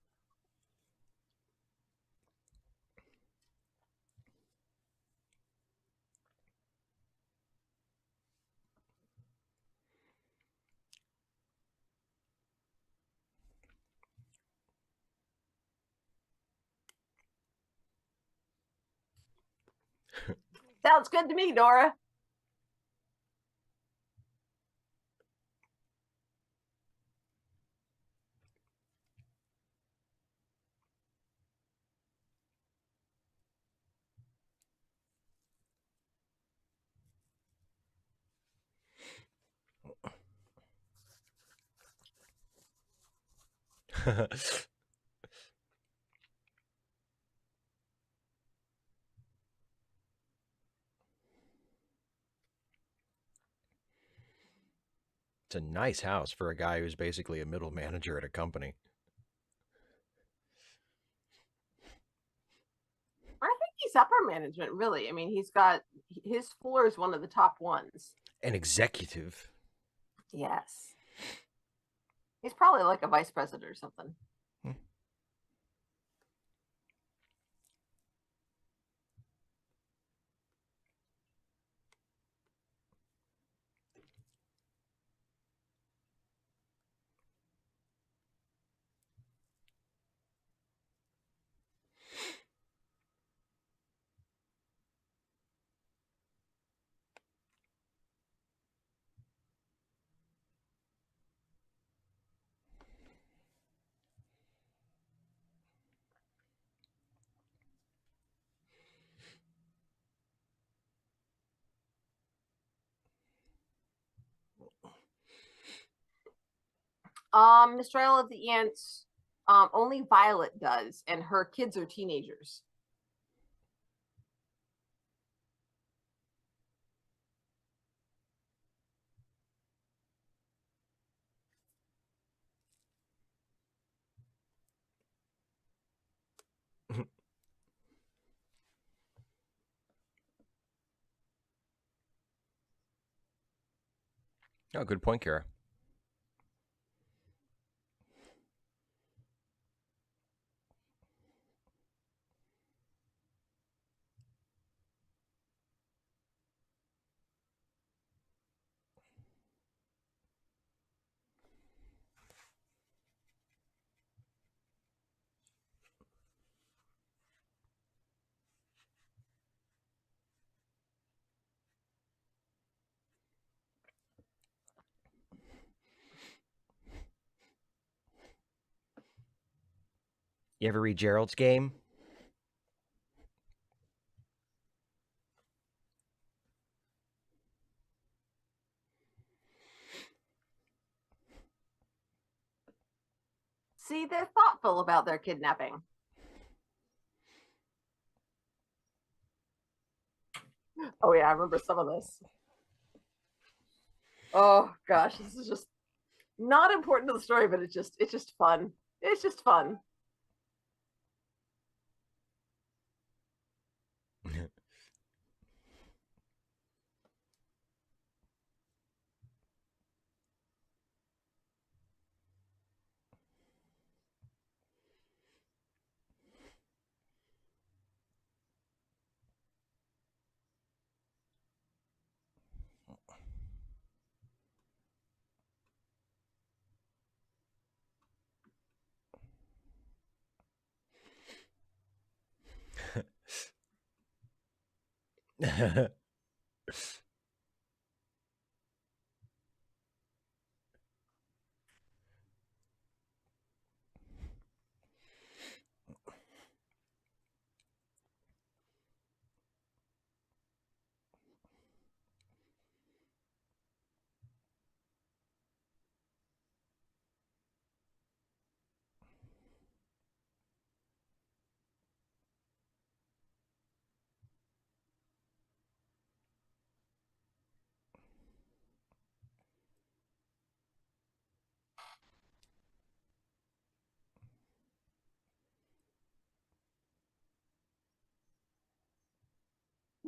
Sounds good to me, Dora. It's a nice house for a guy who's basically a middle manager at a company. I think he's upper management, really. I mean, he's got his floor is one of the top ones. An executive. Yes. He's probably like a vice president or something. Mr. Isle of the Ants, only Violet does, and her kids are teenagers. Oh, good point, Kara. You ever read Gerald's Game? See, they're thoughtful about their kidnapping. Oh yeah, I remember some of this. Oh gosh, this is just not important to the story, but it's just fun. It's just fun.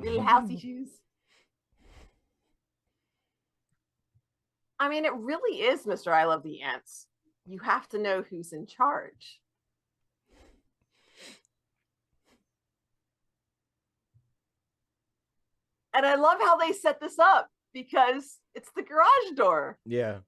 Little housey shoes. I mean, it really is Mr. I Love the Ants. you have to know who's in charge. And I love how they set this up because it's the garage door. Yeah.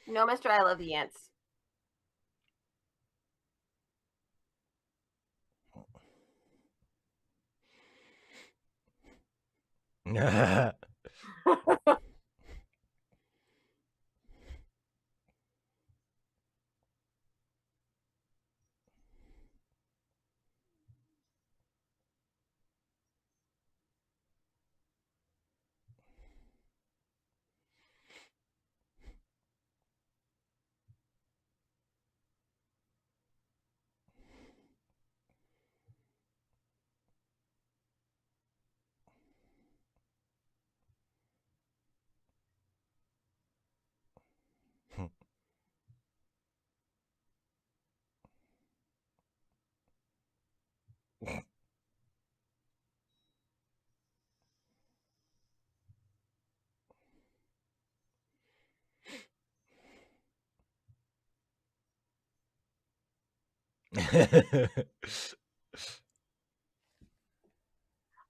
No, Mister, I love the ants.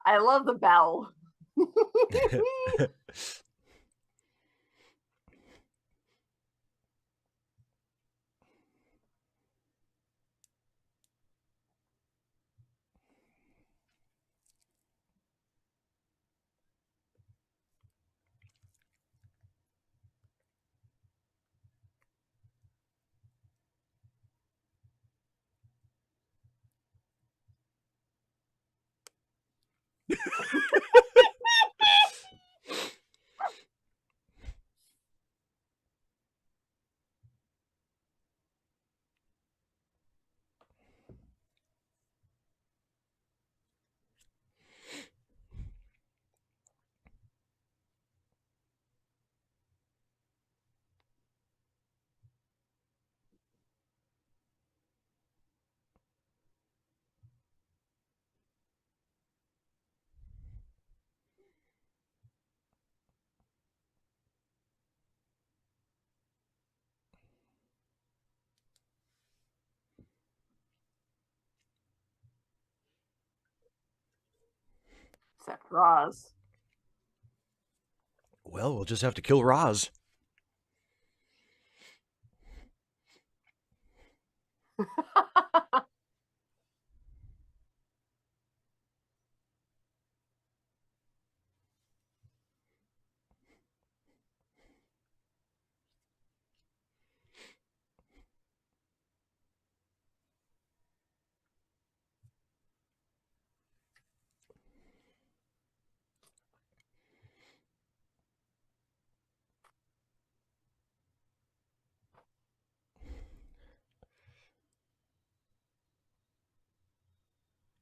I love the bell. Except Roz. Well, we'll just have to kill Roz.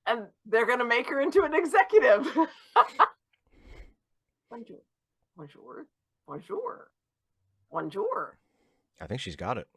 And they're going to make her into an executive. Bonjour. Bonjour. Bonjour. Bonjour. I think she's got it.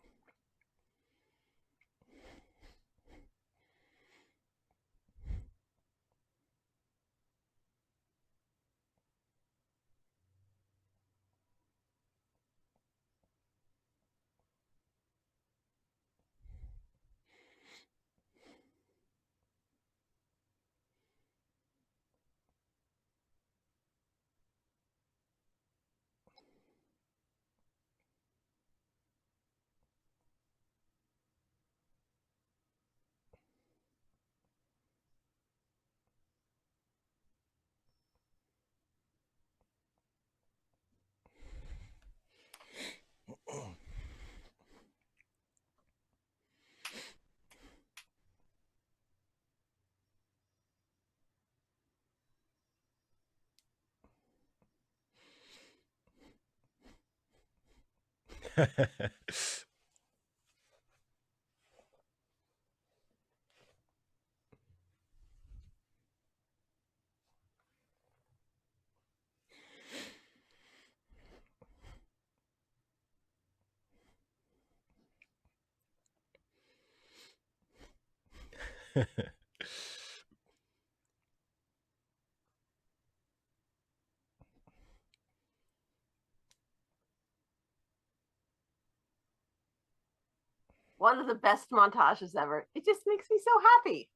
One of the best montages ever. It just makes me so happy.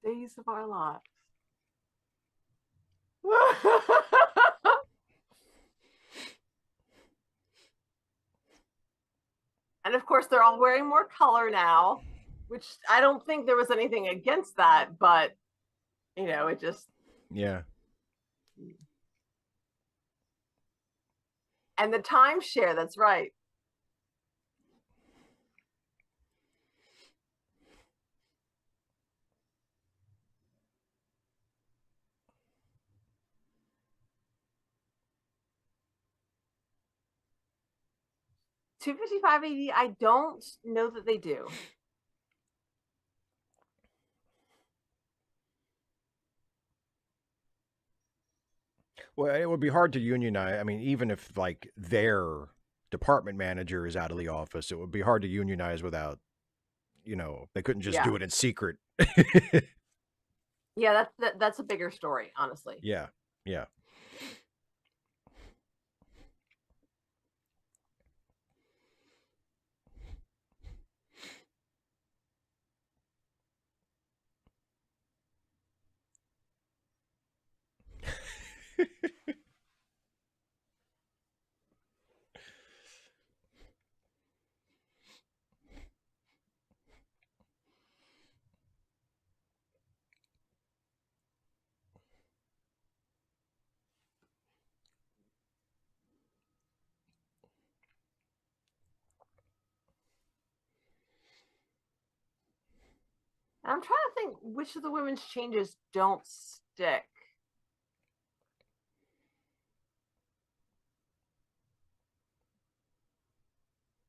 Days of our lives. And of course, they're all wearing more color now, which I don't think there was anything against that, but it just. Yeah. And the timeshare, that's right. $255.80. I don't know that they do. Well, it would be hard to unionize. I mean, even if like their department manager is out of the office, it would be hard to unionize without, they couldn't just do it in secret. Yeah, that's a bigger story, honestly. Yeah. Yeah. I'm trying to think which of the women's changes don't stick.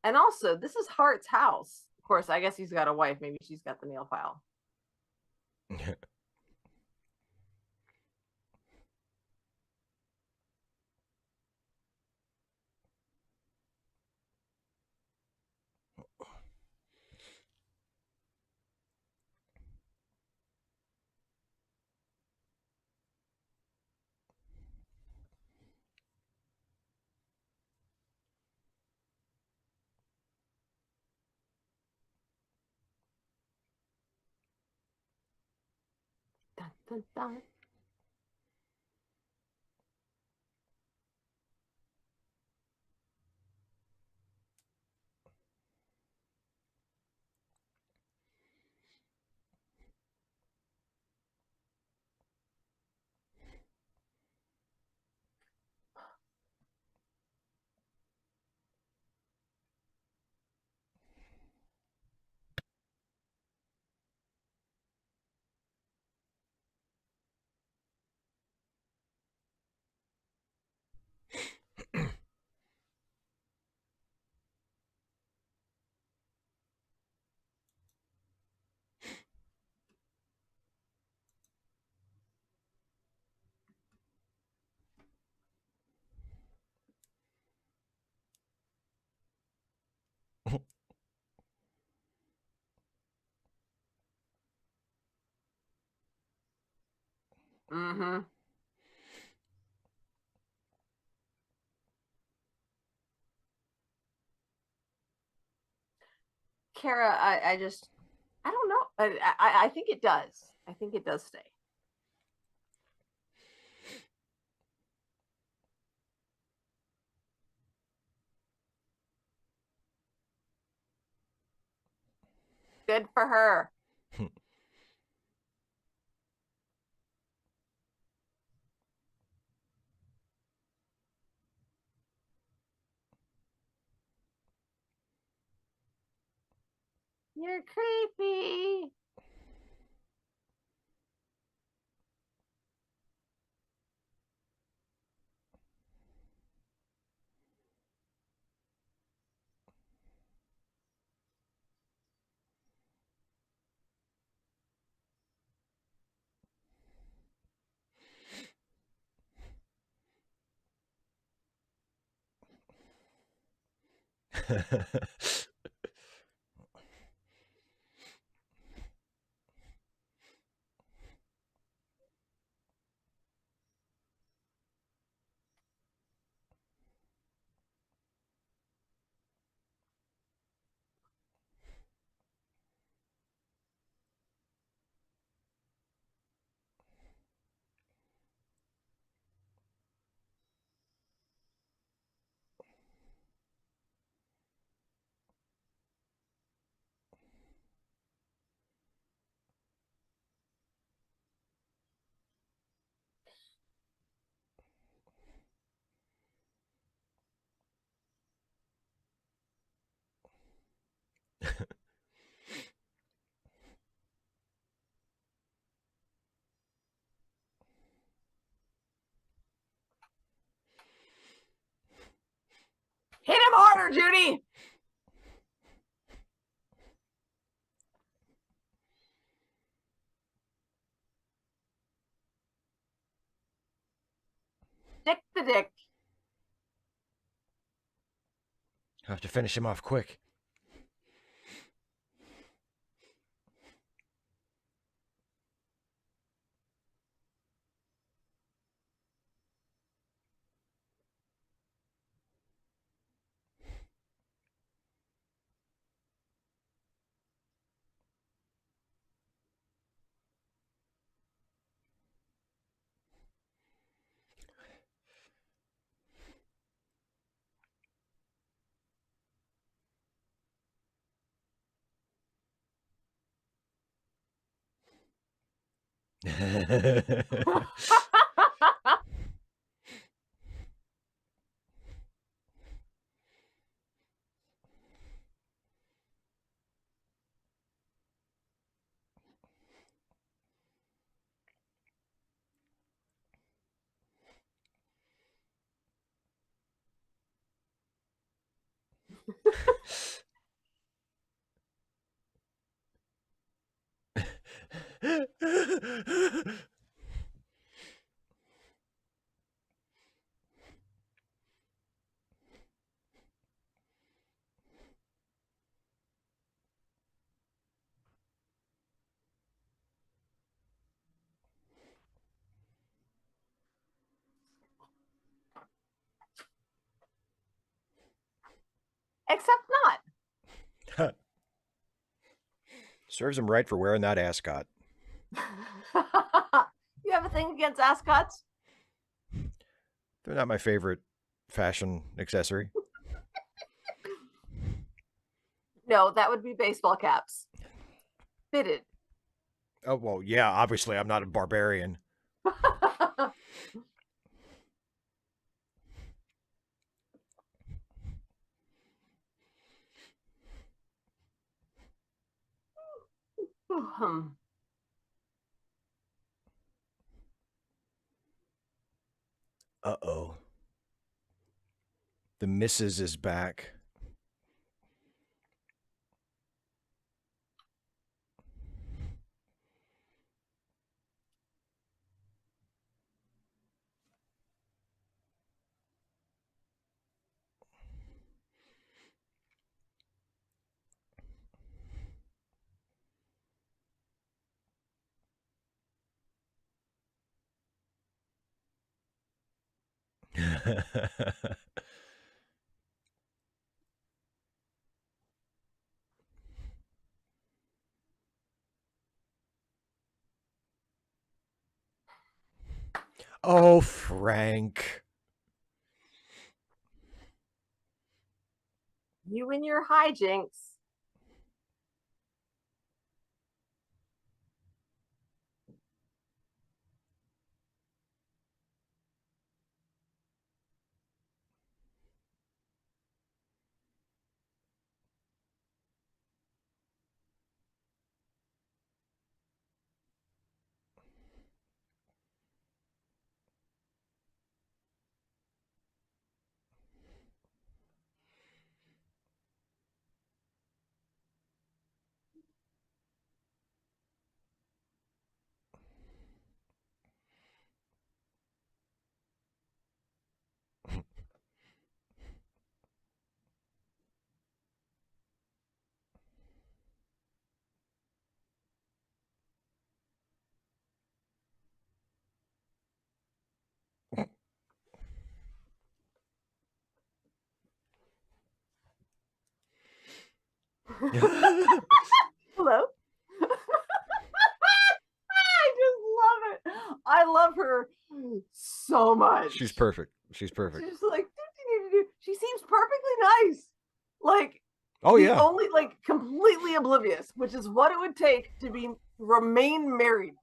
And also, this is Hart's house. Of course, I guess he's got a wife. Maybe she's got the nail file. Dun, dun, dun. Mm-hmm. Kara, I don't know. I think it does. I think it does stay. Good for her. You're creepy. Hit him harder, Judy! Dick the dick. I have to finish him off quick. Except not. Serves him right for wearing that ascot. You have a thing against ascots? They're not my favorite fashion accessory. No, that would be baseball caps. Fitted. Oh, well, yeah, obviously I'm not a barbarian. Uh-oh. The missus is back. Oh, Frank. You and your hijinks. Hello. I just love it. I love her so much. She's perfect. She's perfect. She's like, she seems perfectly nice. Like, oh yeah, only like completely oblivious, which is what it would take to remain married.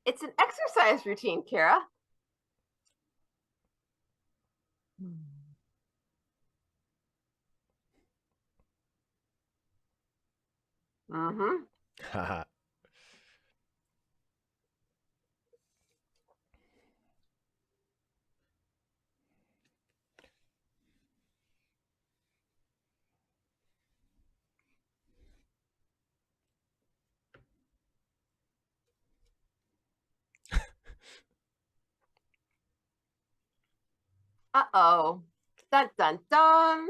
It's an exercise routine, Kara. Mm-hmm. Uh-oh. Dun dun dun.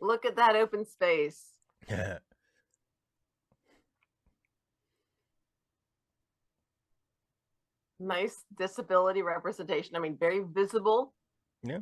Look at that open space. Nice disability representation. I mean, very visible. Yeah.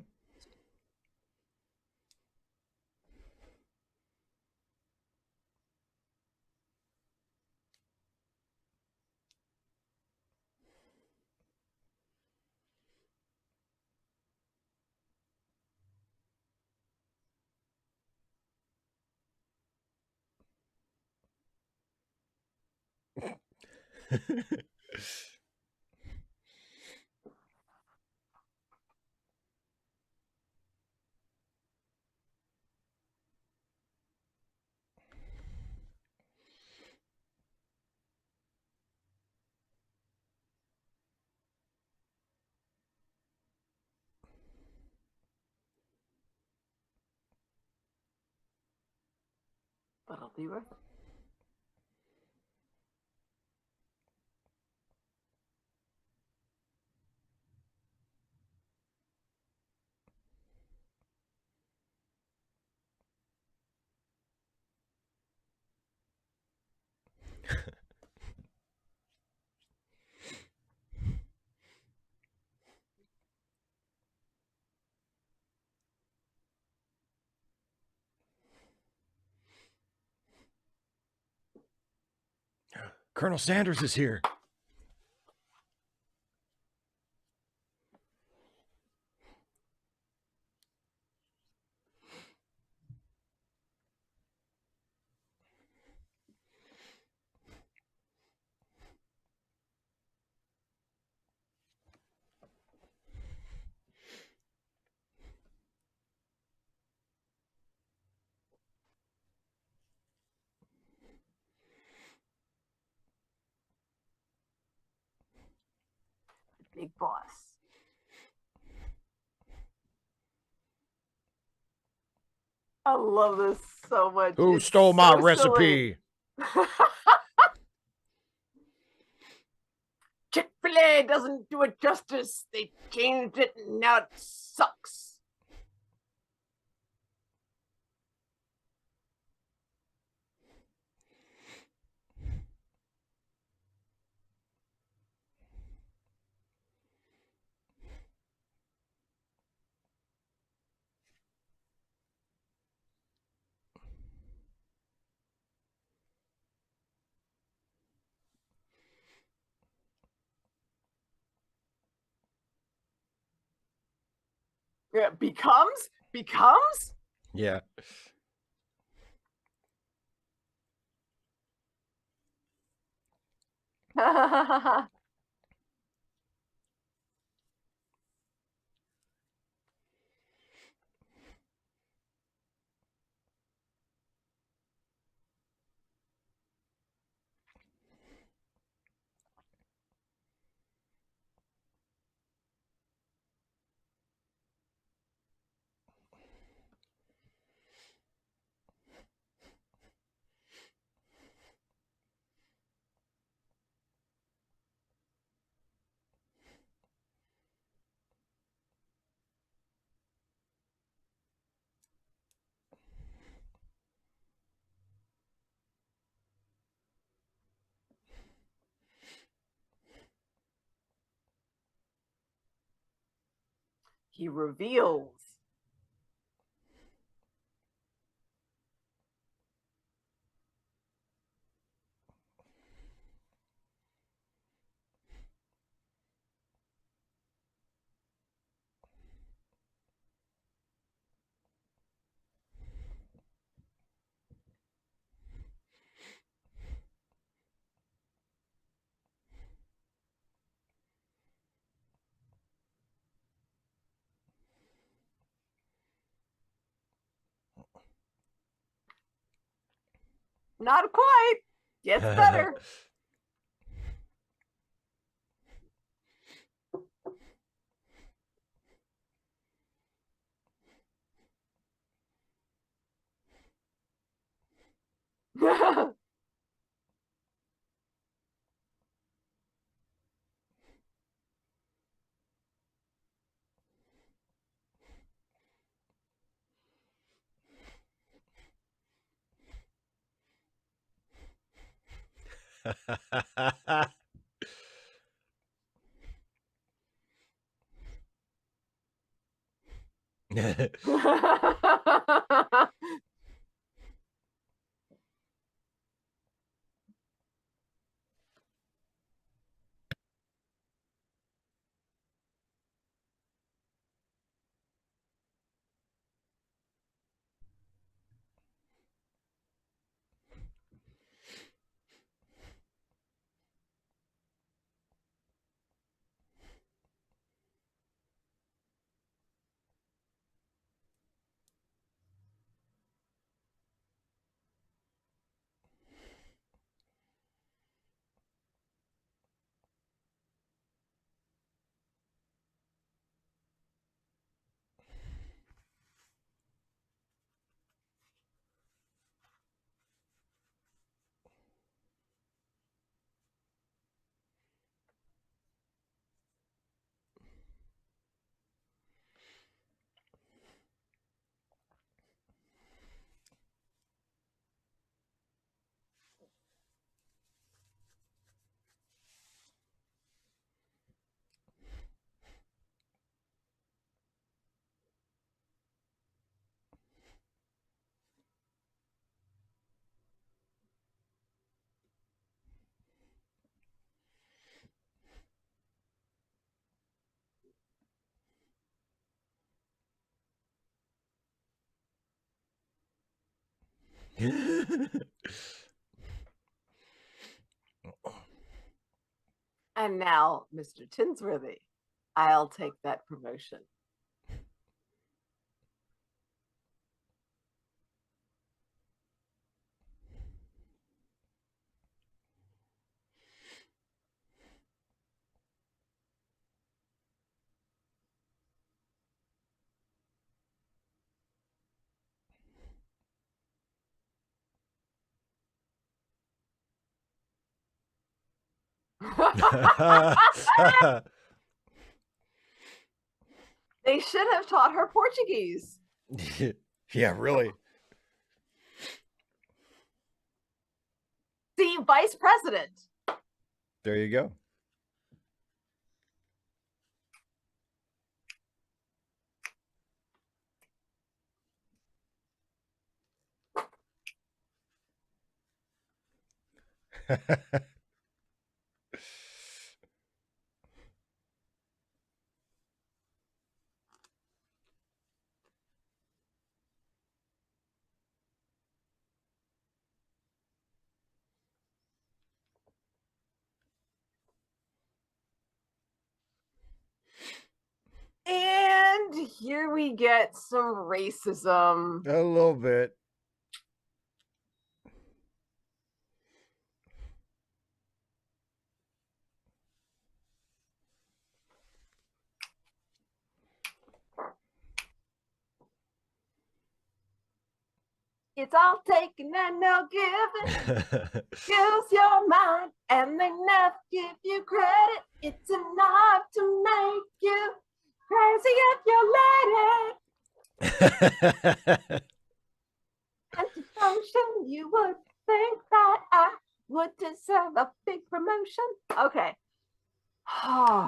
But it'll be worth it. Colonel Sanders is here. Big boss. I love this so much. Who It's stole my so recipe? Chick-fil-A doesn't do it justice. They changed it and now it sucks. Yeah, becomes? Yeah. He reveals. Not quite. Gets better. And now, Mr. Tinsworthy, I'll take that promotion. They should have taught her Portuguese. Yeah, really. See, vice president. There you go. And here we get some racism. A little bit. It's all taken and no giving. Use your mind and they never give you credit. It's enough to make you crazy if you let it. And to function, you would think that I would deserve a big promotion. Okay.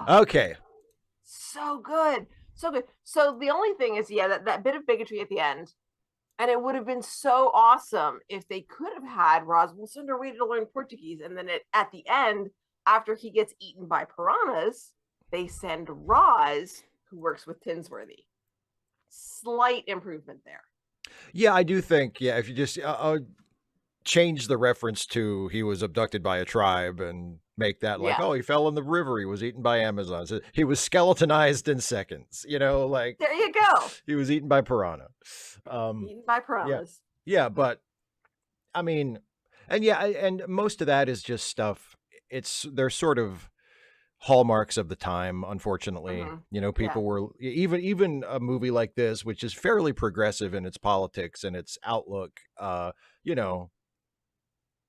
Okay. So good. So good. So the only thing is, yeah, that bit of bigotry at the end, and it would have been so awesome if they could have had Roz will send her away to learn Portuguese, and then at the end, after he gets eaten by piranhas, they send Roz, who works with Tinsworthy. Slight improvement there. Yeah, I do think, yeah, if you just change the reference to he was abducted by a tribe and make that like, Yeah. oh, he fell in the river, he was eaten by Amazons, he was skeletonized in seconds, you know, like There you go. he was eaten by piranha. Eaten by Yeah, piranhas. yeah, but I mean, and yeah, and most of that is just stuff. They're sort of hallmarks of the time, unfortunately. Mm-hmm. You know, Yeah. people were even a movie like this, which is fairly progressive in its politics and its outlook. You know,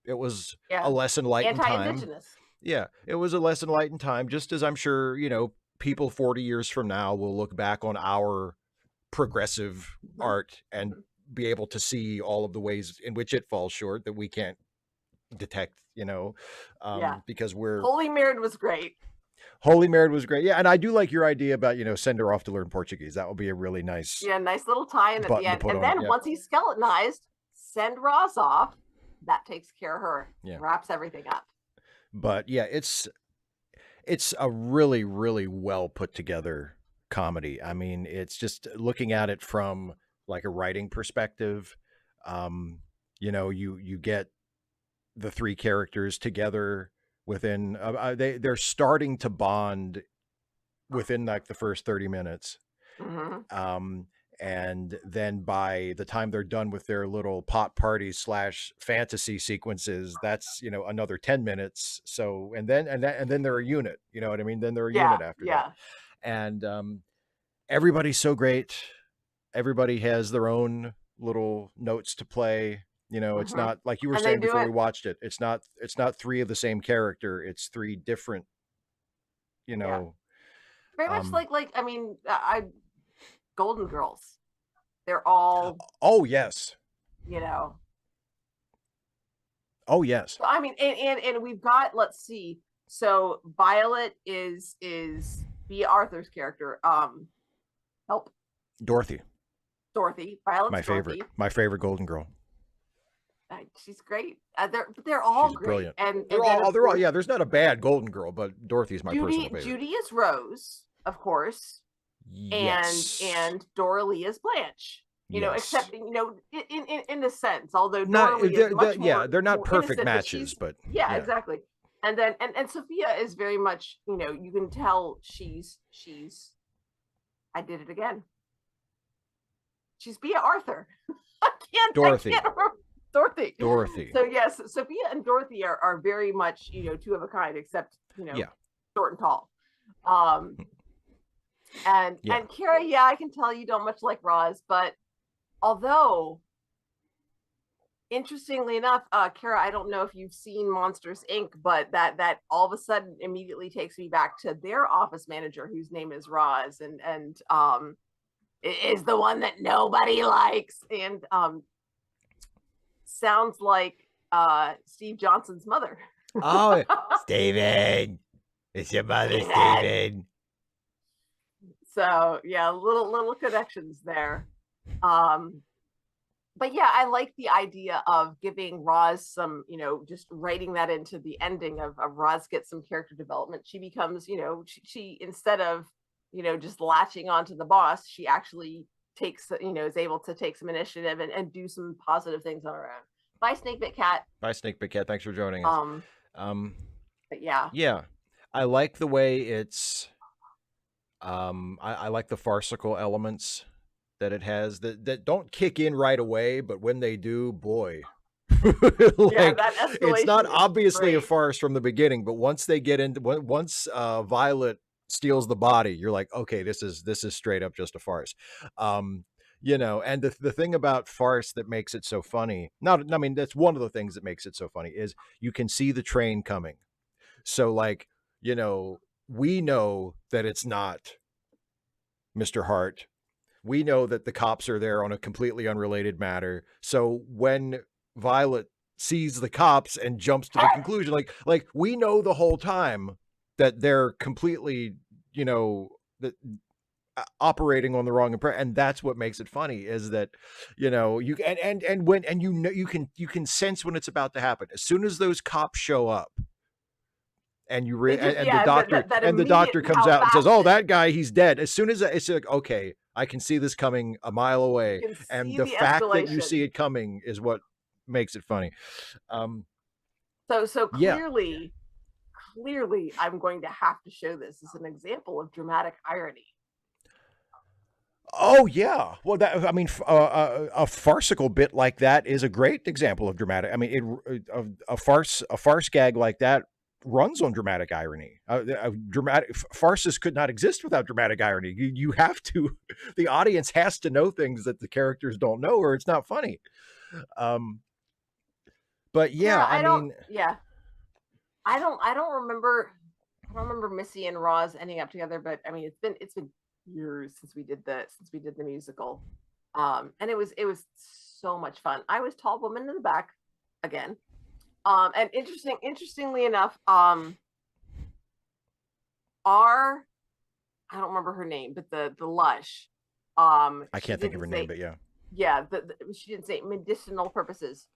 it was a Yeah. lesson light in time. Anti-indigenous. Yeah, it was a lesson light in time, just as I'm sure, you know, people 40 years from now will look back on our progressive art and be able to see all of the ways in which it falls short that we can't detect, you know, Yeah. because we're Holy Married was great. Holy Married was great. Yeah, and I do like your idea about, you know, send her off to learn Portuguese. That would be a really nice Yeah, nice little tie-in at the button to end. put And on it. then Yeah. once he's skeletonized, send Roz off. That takes care of her. Yeah. Wraps everything up. But yeah, it's a really, really well put together comedy. I mean, it's just looking at it from like a writing perspective. You know, you get the three characters together within they're starting to bond within like the first 30 minutes. Mm-hmm. And then by the time they're done with their little pot party / fantasy sequences, that's, you know, another 10 minutes. So, and then they're a unit, you know what I mean? Then they're a unit after that. And, everybody's so great. Everybody has their own little notes to play. You know, it's not like you were saying before we watched it. It's not three of the same character. It's three different, you know, very much like I mean, Golden Girls. They're all. Oh yes. You know. Oh yes. So, I mean, and we've got, let's see. So Violet is B. Arthur's character. Help. Dorothy. Violet's my favorite Golden Girl. She's great. They're all She's great. Brilliant. And they're all yeah. There's not a bad Golden Girl, but Dorothy's my personal favorite. Judy is Rose, of course. Yes. And Dora Lee is Blanche. You know, except, you know, in a sense, although not, Dora Lee is much more, they're not perfect innocent, matches, but yeah, exactly. And then and Sophia is very much, you know, you can tell she's I did it again. She's Bea Arthur. Dorothy. Dorothy. So yes, Sophia and Dorothy are very much, you know, two of a kind, except, you know, short and tall. And Kara, yeah, I can tell you don't much like Roz, but although interestingly enough, Kara, I don't know if you've seen Monsters Inc., but that all of a sudden immediately takes me back to their office manager, whose name is Roz, and is the one that nobody likes, and sounds like Steve Johnson's mother. Oh, Steven, it's your mother, Steven. So yeah, little connections there. But yeah, I like the idea of giving Roz some, you know, just writing that into the ending of Roz gets some character development. She becomes, you know, she instead of, you know, just latching onto the boss, she actually takes, you know, is able to take some initiative and do some positive things on her own. Bye, Snakebit Cat. Bye, Snakebit Cat. Thanks for joining us. But yeah. Yeah. I like the way it's, I like the farcical elements that it has that don't kick in right away, but when they do, boy, like, it's not obviously a farce from the beginning, but once they get into, once Violet steals the body, you're like, okay, this is straight up just a farce. You know, and the thing about farce that makes it so funny, I mean, that's one of the things that makes it so funny, is you can see the train coming. So like, you know, we know that it's not Mr. Hart. We know that the cops are there on a completely unrelated matter. So when Violet sees the cops and jumps to the conclusion, like we know the whole time that they're completely, you know, that operating on the wrong impression, and that's what makes it funny is that, you know, you and when and you know you can sense when it's about to happen as soon as those cops show up. And you They just, and the yeah, doctor that and the immediate doctor comes how out and says, fast "Oh, that guy, he's dead." As soon as it's like, okay, I can see this coming a mile you away, can and see the the fact that you see escalation. it coming is what makes it funny. Um, So yeah. clearly, I'm going to have to show this as an example of dramatic irony. Oh yeah. Well, that I mean, a farcical bit like that is a great example of dramatic. I mean, a farce gag like that runs on dramatic irony. Dramatic farces could not exist without dramatic irony. You have to, the audience has to know things that the characters don't know, or it's not funny. Um, but Yeah, yeah, I mean, yeah, I don't remember. I don't remember Missy and Roz ending up together, but I mean, it's been years since we did the musical, and it was so much fun. I was tall woman in the back again, and interestingly enough, our I don't remember her name, but the Lush, I she can't think of didn't her name, say, but yeah. yeah, she didn't say medicinal purposes.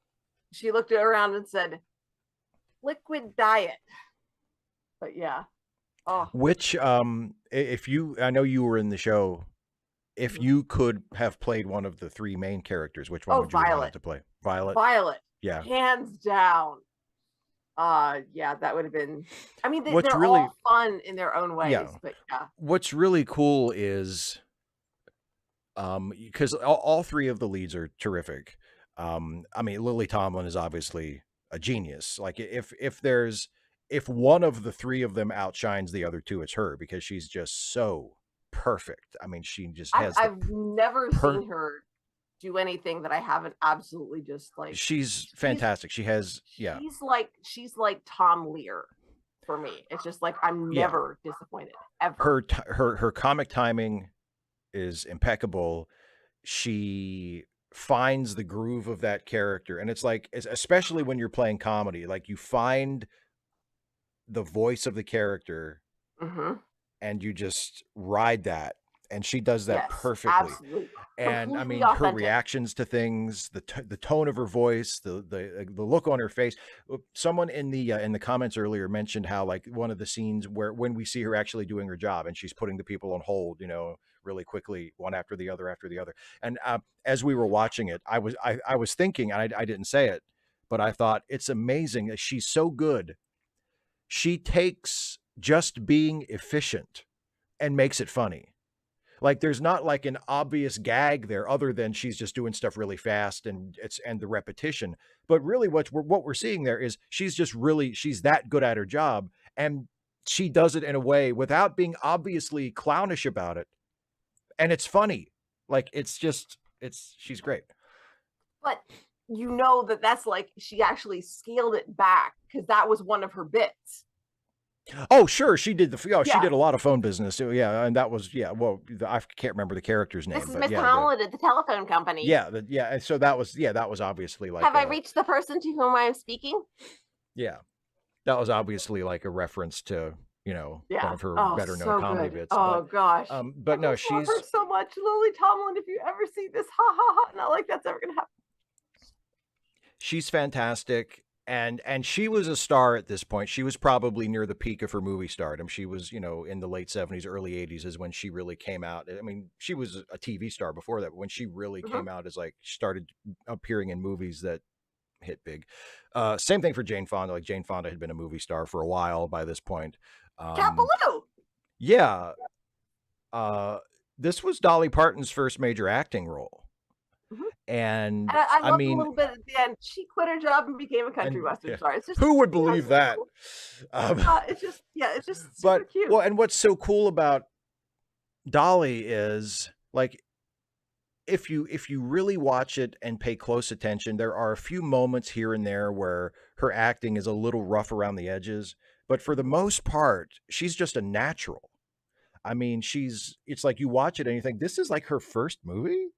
She looked around and said liquid diet. But yeah, oh, Which, if you, I know you were in the show. If you could have played one of the three main characters, which one oh, would you have wanted Violet, to play? Violet? Violet, Yeah. hands down. Yeah, that would have been. I mean, What's they're really all fun in their own yeah. ways, but yeah. What's really cool is because all three of the leads are terrific. I mean, Lily Tomlin is obviously a genius. Like if one of the three of them outshines the other two, it's her because she's just so perfect. I mean, she just has the I've never per seen her do anything that I haven't absolutely just like. she's She's fantastic. She has yeah. she's like Tom Lear for me. It's just like I'm Yeah. never disappointed ever. Her comic timing is impeccable. She finds the groove of that character, and it's like especially when you're playing comedy, like you find the voice of the character Hmm. and you just ride that, and she does that Yes, perfectly. absolutely, And I completely mean, her authentic. reactions to things, the tone of her voice, the look on her face. Someone in the comments earlier mentioned how like one of the scenes where when we see her actually doing her job and she's putting the people on hold, you know, really quickly, one after the other. And as we were watching it, I was thinking, and I didn't say it, but I thought it's amazing that she's so good. She takes just being efficient and makes it funny. Like there's not like an obvious gag there other than she's just doing stuff really fast and it's and the repetition. But really what we're seeing there is she's just really she's that good at her job and she does it in a way without being obviously clownish about it. And it's funny. Like it's just it's she's great. But you know that that's like she actually scaled it back because that was one of her bits. Oh, sure, she did she Yeah, did a lot of phone business. So yeah, and that was yeah, well, I can't remember the character's this name, is but Mr. yeah, the Holland at the telephone company. yeah, yeah, and so that was yeah, that was obviously like Have I a reached the person to whom I am speaking? yeah. That was obviously like a reference to, you know, one Yeah. of her Oh, better known so comedy good. bits. Oh gosh. I But no, just love her she's so much. Lily Tomlin, if you ever see this, ha ha ha. Not like that's ever gonna happen. she's fantastic. And she was a star at this point. She was probably near the peak of her movie stardom. She was, you know, in the late 70s, early 80s is when she really came out. I mean, she was a TV star before that, but when she really Mm-hmm. came out as like started appearing in movies that hit big. Same thing for Jane Fonda. Like Jane Fonda had been a movie star for a while by this point. Cat Um, Ballou. yeah, uh, this was Dolly Parton's first major acting role. Mm-hmm. And And I I loved a mean, little bit at the end. She quit her job and became a country and western yeah, star. It's just, who would you know, it's believe just that? so, Um, it's just, yeah, it's just super but cute. well, and what's so cool about Dolly is like if you really watch it and pay close attention, there are a few moments here and there where her acting is a little rough around the edges, but for the Mhm. most part, she's just a natural. I mean, it's like you watch it and you think this is like her first movie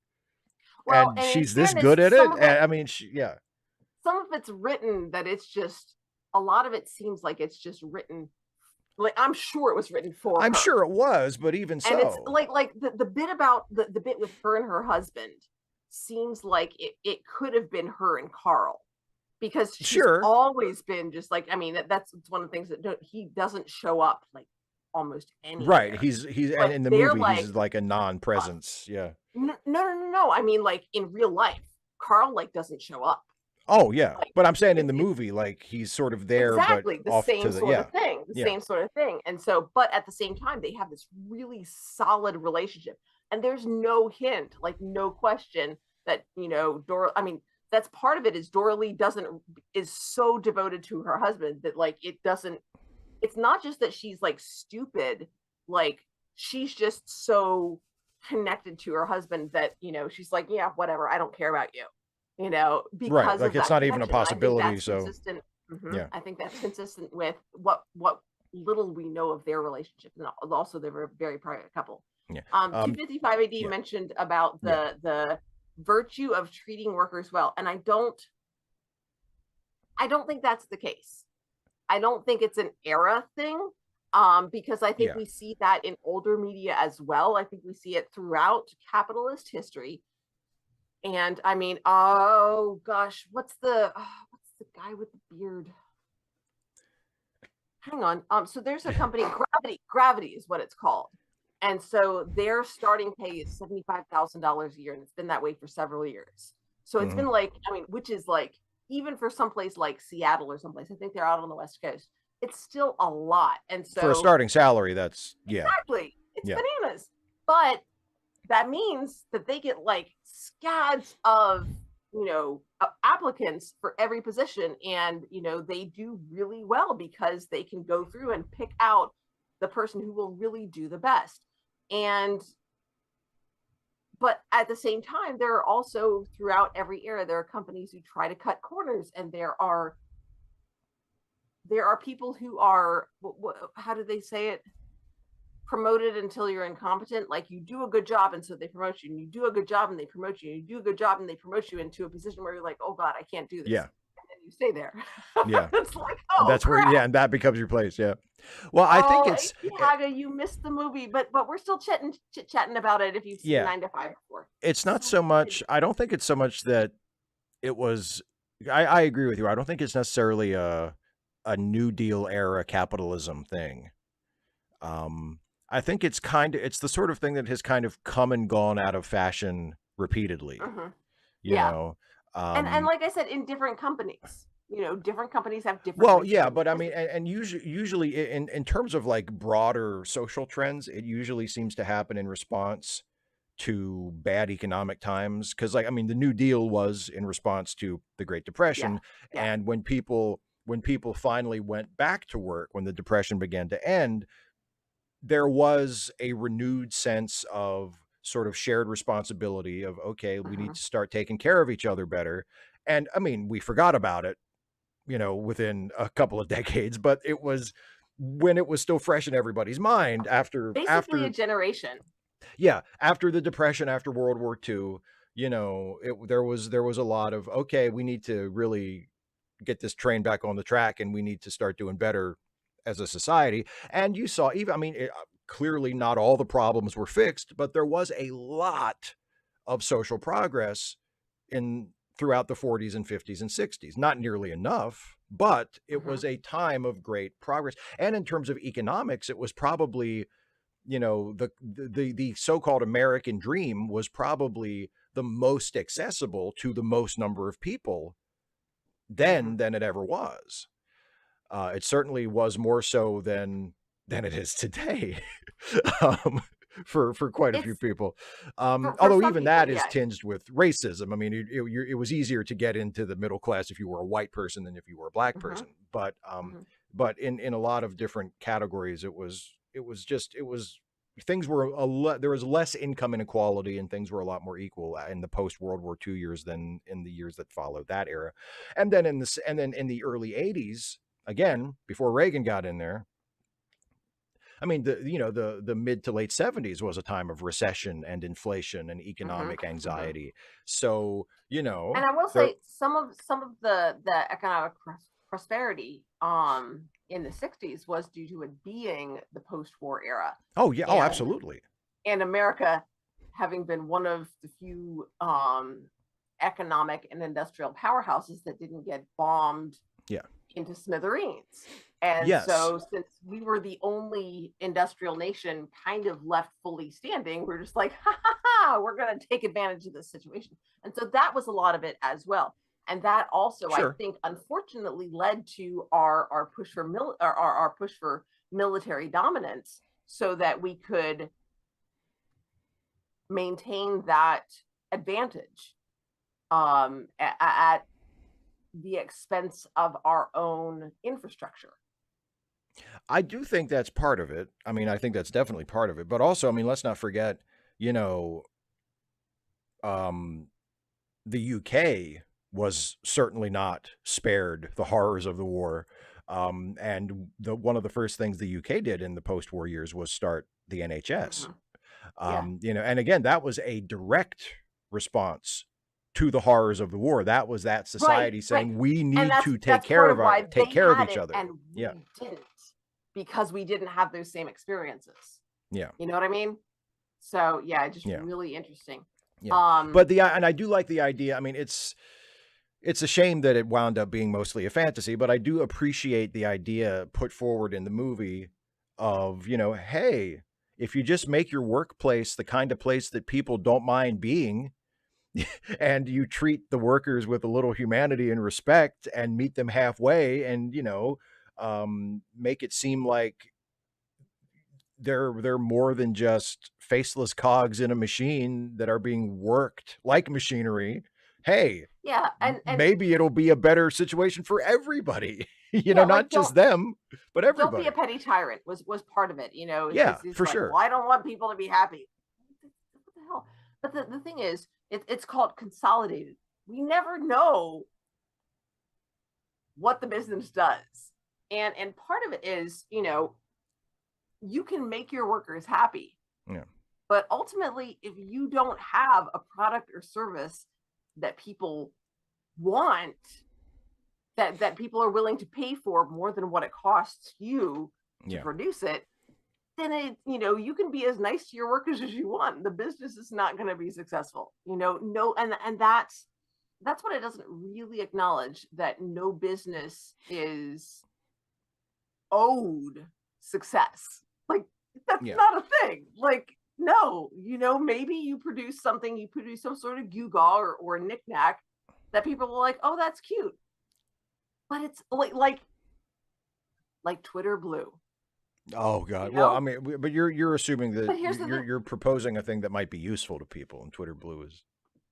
Well, and and in she's this fairness, good at it. And, I mean, yeah. some of it's written that it's just a lot of it seems like it's just written Like, I'm sure it was written for I'm her. sure it was, but even And it's so. like the bit about the bit with her and her husband seems like it could have been her and Carl, because she's Sure. always been just like, I mean, that's one of the things that he doesn't show up like almost Right. anywhere. He's and But in the they're movie like, he's like a non-presence. Yeah. no, no, no, no, no. I mean, like in real life, Carl like doesn't show up. Oh yeah. Like But I'm saying in the it's movie, like he's sort of there, but exactly the off same to the sort yeah. of thing, the Yeah. same sort of thing. And so, but at the same time, they have this really solid relationship. And there's no hint, like no question that, Dora, I mean, that's part of it is Dora Lee is so devoted to her husband that like it's not just that she's like stupid, like she's just so connected to her husband that, she's like, yeah, whatever, I don't care about you, Right. because Like of it's that not even a connection. And I think possibility. that's So consistent. yeah. I think that's consistent with what little we know of their relationship, and also they were a very private couple. Yeah. 255 AD Yeah. mentioned about Yeah. the virtue of treating workers well, and I don't think that's the case. I don't think it's an era thing, because I think Yeah. we see that in older media as well. I think we see it throughout capitalist history. And I mean, oh gosh, what's the guy with the beard? Hang on. So there's a company, Gravity is what it's called. And so their starting pay is $75,000 a year, and it's been that way for several years. So it's Mhm. been like, I mean, which is like, even for someplace like Seattle or someplace, I think they're out on the West Coast, it's still a lot. And For a so starting salary, that's yeah. exactly, it's Yeah. bananas. But that means that they get like scads of applicants for every position, and they do really well because they can go through and pick out the person who will really do the best. And but at the same time, there are also, throughout every era, there are companies who try to cut corners, and there are people who are, how do they say it, promoted until you're incompetent. Like, you do a good job and so they promote you, and you do a good job and they promote you, and you do a good job and they promote you into a position where you're like, oh god, I can't do this, Yeah. and then you stay there. Yeah. It's like, And oh that's where crap. yeah, and that becomes your place. Yeah. Well, I think Oh, it's AC Haga, you missed the movie, but we're still chit-chatting about it if you've seen yeah. 9 to 5 before. It's not So so good. much. I don't think it's so much that it was. I agree with you. I don't think it's necessarily a New Deal era capitalism thing. Um, I think it's the sort of thing that has kind of come and gone out of fashion repeatedly. Mhm. You Yeah. know, And like I said, in different companies, different companies have different well, yeah, regimes. but I mean, and usually in terms of like broader social trends, it usually seems to happen in response to bad economic times. Because, like, I mean, the New Deal was in response to the Great Yeah. Depression, Yeah. and when people finally went back to work, when the Depression began to end, there was a renewed sense of sort of shared responsibility of, okay, we need Mhm. to start taking care of each other better. And I mean, we forgot about it, within a couple of decades, but it was when it was still fresh in everybody's mind after Basically a after generation. yeah, after the Depression, after World War II, there was a lot of, okay, we need to really get this train back on the track, and we need to start doing better as a society. And you saw, even, I mean, clearly not all the problems were fixed, but there was a lot of social progress in throughout the 40s and 50s and 60s. Not nearly enough, but it Mhm. was a time of great progress. And in terms of economics, it was probably, the so-called American dream was probably the most accessible to the most number of people then Mhm. than it ever was. It certainly was more so than it is today, um, for quite a few It's people. for Although some even people, that is yeah. tinged with racism. I mean, it was easier to get into the middle class if you were a white person than if you were a black Mhm. person. But Mhm. in a lot of different categories, it was things were there was less income inequality, and things were a lot more equal in the post World War II years than in the years that followed that era. And then in the early 80s, again, before Reagan got in there, I mean, the mid to late 70s was a time of recession and inflation and Mhm. economic Mhm. anxiety. So, And I will there say some of the economic prosperity, in the 60s was due to it being the post-war era. Oh yeah. Oh, And absolutely. America having been one of the few economic and industrial powerhouses that didn't get bombed Yeah. into smithereens. And Yes. so since we were the only industrial nation kind of left fully standing, we're just like, ha ha ha, we're going to take advantage of this situation. And so that was a lot of it as well. And that also, I Sure. think, unfortunately led to our push for our push for military dominance, so that we could maintain that advantage at the expense of our own infrastructure. I do think that's part of it. I mean, I think that's definitely part of it. But also, I mean, let's not forget, you know, um, the UK was certainly not spared the horrors of the war. And one of the first things the UK did in the post-war years was start the NHS. Mm-hmm. Yeah. And again, that was a direct response to the horrors of the war. That was that society saying, we need to take care of each other. And we didn't, because we didn't have those same experiences. Yeah. You know what I mean? So yeah, just really interesting. Yeah. But and I do like the idea. I mean, it's a shame that it wound up being mostly a fantasy, but I do appreciate the idea put forward in the movie of, hey, if you just make your workplace the kind of place that people don't mind being, and you treat the workers with a little humanity and respect and meet them halfway, and, make it seem like they're more than just faceless cogs in a machine that are being worked like machinery. Hey, yeah, and maybe it'll be a better situation for everybody. Not just them, but everybody. Don't be a petty tyrant was part of it. It's for like, sure. well, I don't want people to be happy. What the hell? But the thing is, it's called consolidated. We never know what the business does, and part of it is, you can make your workers happy. Yeah. But ultimately, if you don't have a product or service that people want, that people are willing to pay for more than what it costs you to produce it, then you can be as nice to your workers as you want. The business is not going to be successful. No, and that's what it doesn't really acknowledge, that no business is owed success. Like, that's not a thing. Like, no, maybe you produce some sort of gewgaw or a knickknack that people are like, oh, that's cute. But it's like Twitter blue. Oh God. Well, I mean, but you're assuming that you're proposing a thing that might be useful to people, and Twitter blue is.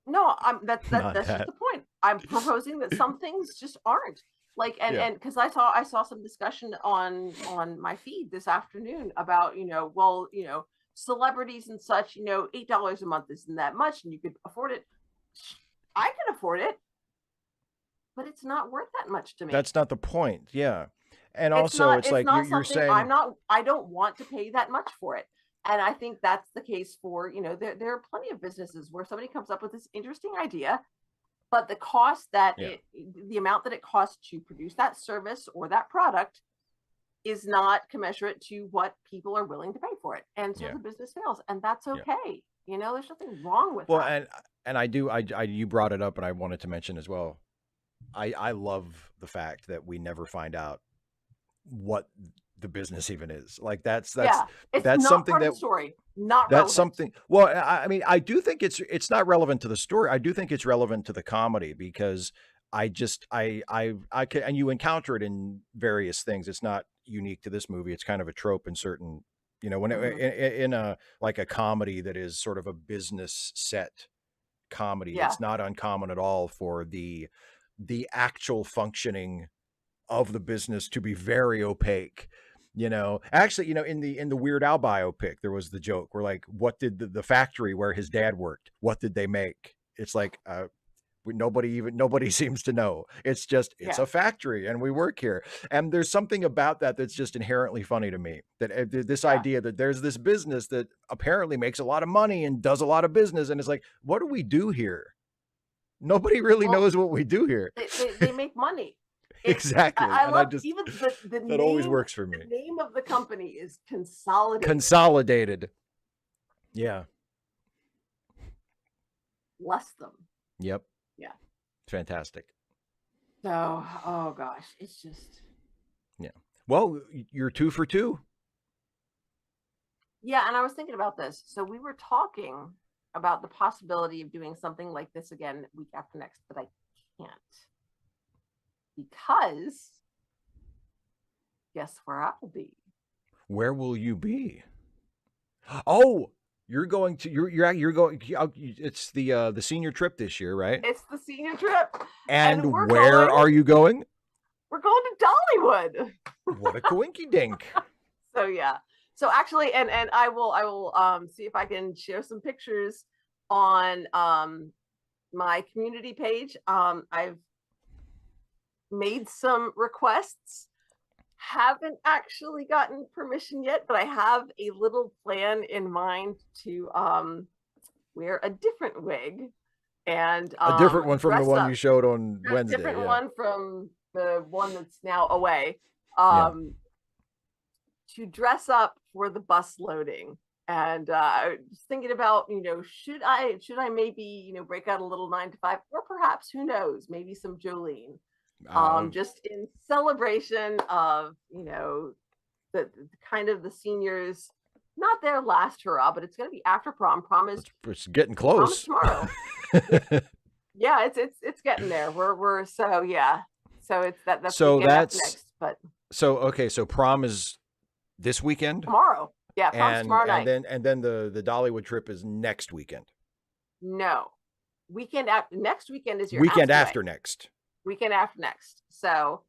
No, that's just the point. I'm proposing that some things just aren't. Like, and because I saw some discussion on my feed this afternoon about, celebrities and such, $8 a month isn't that much, and you could afford it. I can afford it, but it's not worth that much to me. That's not the point. Yeah. And also, it's like you're saying, I don't want to pay that much for it. And I think that's the case for, there are plenty of businesses where somebody comes up with this interesting idea, but the cost the amount that it costs to produce that service or that product is not commensurate to what people are willing to pay for it. And so the business fails, and that's okay. There's nothing wrong with that. Well, and you brought it up, and I wanted to mention as well, I love the fact that we never find out what the business even is. Like, that's something that story, not that's relevant. Something. Well, I mean, I do think it's not relevant to the story. I do think it's relevant to the comedy, because I can, and you encounter it in various things. It's not unique to this movie. It's kind of a trope in certain, when in a like a comedy that is sort of a business set comedy. It's not uncommon at all for the actual functioning of the business to be very opaque. Actually, in the Weird Al biopic, there was the joke where, like, what did the factory where his dad worked, what did they make? It's like, nobody seems to know. It's just, it's a factory, and we work here. And there's something about that that's just inherently funny to me, that this idea that there's this business that apparently makes a lot of money and does a lot of business. And it's like, what do we do here? Nobody really knows what we do here. They make money. Exactly. I And love even the that name. always works for me. The name of the company is Consolidated. Consolidated. Yeah. Bless them. Yep. Yeah. Fantastic. So, oh gosh, it's just. Yeah. Well, you're 2 for 2. Yeah, and I was thinking about this. So we were talking about the possibility of doing something like this again week after next, but I can't. Because guess where I'll be? Where will you be? Oh, you're going to you're going. It's the senior trip this year, right? It's the senior trip, and where are you going? We're going to Dollywood. What a coinky dink! So yeah. So actually, and I will see if I can share some pictures on my community page. I've made some requests. Haven't actually gotten permission yet, but I have a little plan in mind to wear a different wig and a different one from the one you showed on Wednesday. A different one from the one that's now away. To dress up for the bus loading. And just thinking about, should I maybe, break out a little 9 to 5, or perhaps, who knows, maybe some Jolene. Just in celebration of, the kind of the seniors, not their last hurrah, but it's going to be after prom. Prom is it's getting close. Tomorrow. Yeah, it's getting there. We're so yeah. So it's that's so that's next. But so okay. So prom is this weekend. Tomorrow. Yeah, prom's tomorrow night. And then the Dollywood trip is next weekend. No, weekend after next weekend is your weekend after next. Weekend after next. So,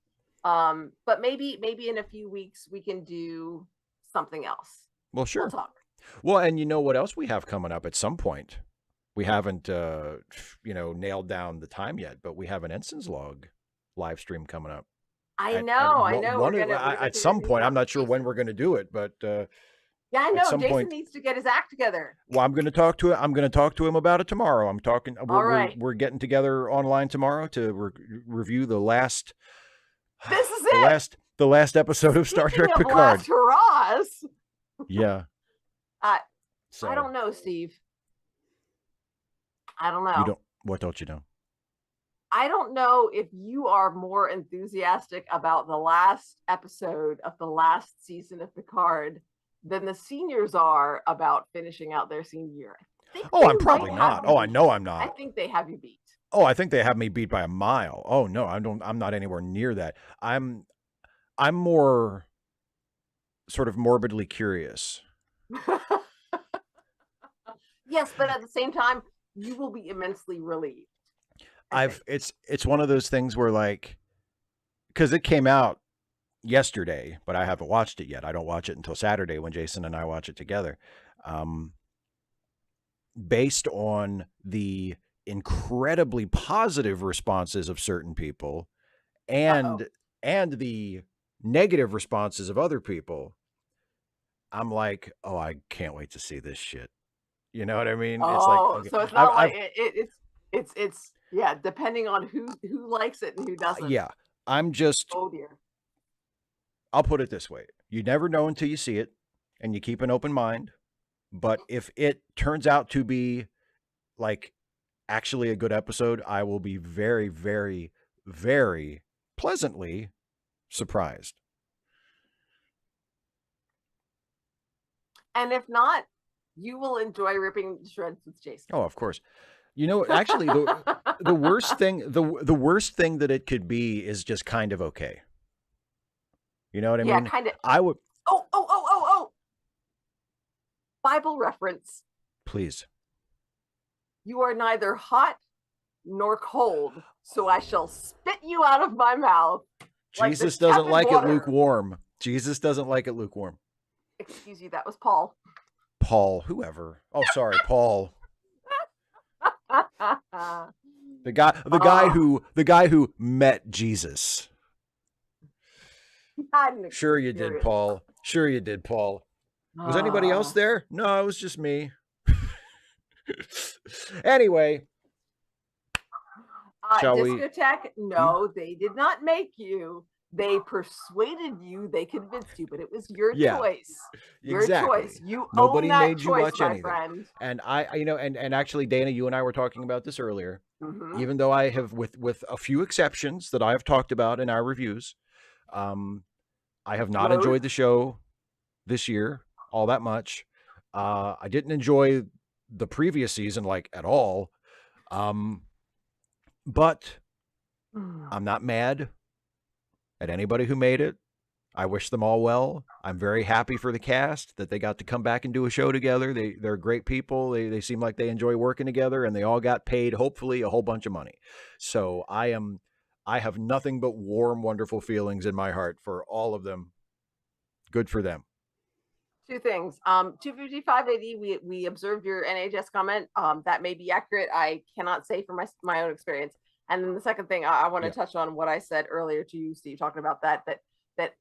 but maybe in a few weeks we can do something else. Well, sure. We'll talk. Well, and you know what else we have coming up at some point? We haven't, nailed down the time yet, but we have an Ensign's Log live stream coming up. I know. At some point, I'm not sure when we're going to do it, but yeah, I know. Jason needs to get his act together. Well, I'm going to talk to him about it tomorrow. We're getting together online tomorrow to review the last. This is it. The last episode of Star Trek Picard. Last hurrahs. Yeah. I don't know, Steve. I don't know. What don't you know? I don't know if you are more enthusiastic about the last episode of the last season of Picard than the seniors are about finishing out their senior year. I'm probably not. I know I'm not. I think they have you beat. Oh, I think they have me beat by a mile. Oh no, I'm not anywhere near that. I'm more sort of morbidly curious. Yes, but at the same time, you will be immensely relieved. It's one of those things where, like, because it came out yesterday, but I haven't watched it yet. I don't watch it until Saturday when Jason and I watch it together. Based on the incredibly positive responses of certain people and the negative responses of other people, I'm like, oh, I can't wait to see this shit. You know what I mean? It's like, okay. So it's not like it's yeah, depending on who likes it and who doesn't. Yeah, I'm just. Oh dear. I'll put it this way: you never know until you see it, and you keep an open mind. But if it turns out to be like actually a good episode, I will be very, very, very pleasantly surprised. And if not, you will enjoy ripping shreds with Jason. Oh, of course. You know, actually, the worst thing the worst thing that it could be is just kind of okay. You know what I mean? Yeah, kind of. I would. Oh! Bible reference. Please. You are neither hot nor cold, so I shall spit you out of my mouth. Jesus doesn't like it lukewarm. Jesus doesn't like it lukewarm. Excuse you, that was Paul. Paul, whoever. Oh, sorry, Paul. The guy who met Jesus. Sure you did, Paul. Sure you did, Paul. Was anybody else there? No, it was just me. Anyway. Shall we? Discotheque? Hmm? No, they did not make you. They persuaded you. They convinced you, but it was your Yeah, choice. Your choice. exactly. You own Nobody that made you choice, watch my anything. friend. And and actually, Dana, you and I were talking about this earlier. Mm-hmm. Even though I have, with a few exceptions that I have talked about in our reviews, um, I have not Road. enjoyed the show this year all that much. I didn't enjoy the previous season like at all. Um, but I'm not mad at anybody who made it. I wish them all well. I'm very happy for the cast that they got to come back and do a show together. They're great people. They seem like they enjoy working together, and they all got paid, hopefully, a whole bunch of money. So I have nothing but warm, wonderful feelings in my heart for all of them. Good for them. Two things. 255 AD, we observed your NHS comment. That may be accurate. I cannot say for my own experience. And then the second thing, I want to Yeah. touch on what I said earlier to you, Steve, talking about that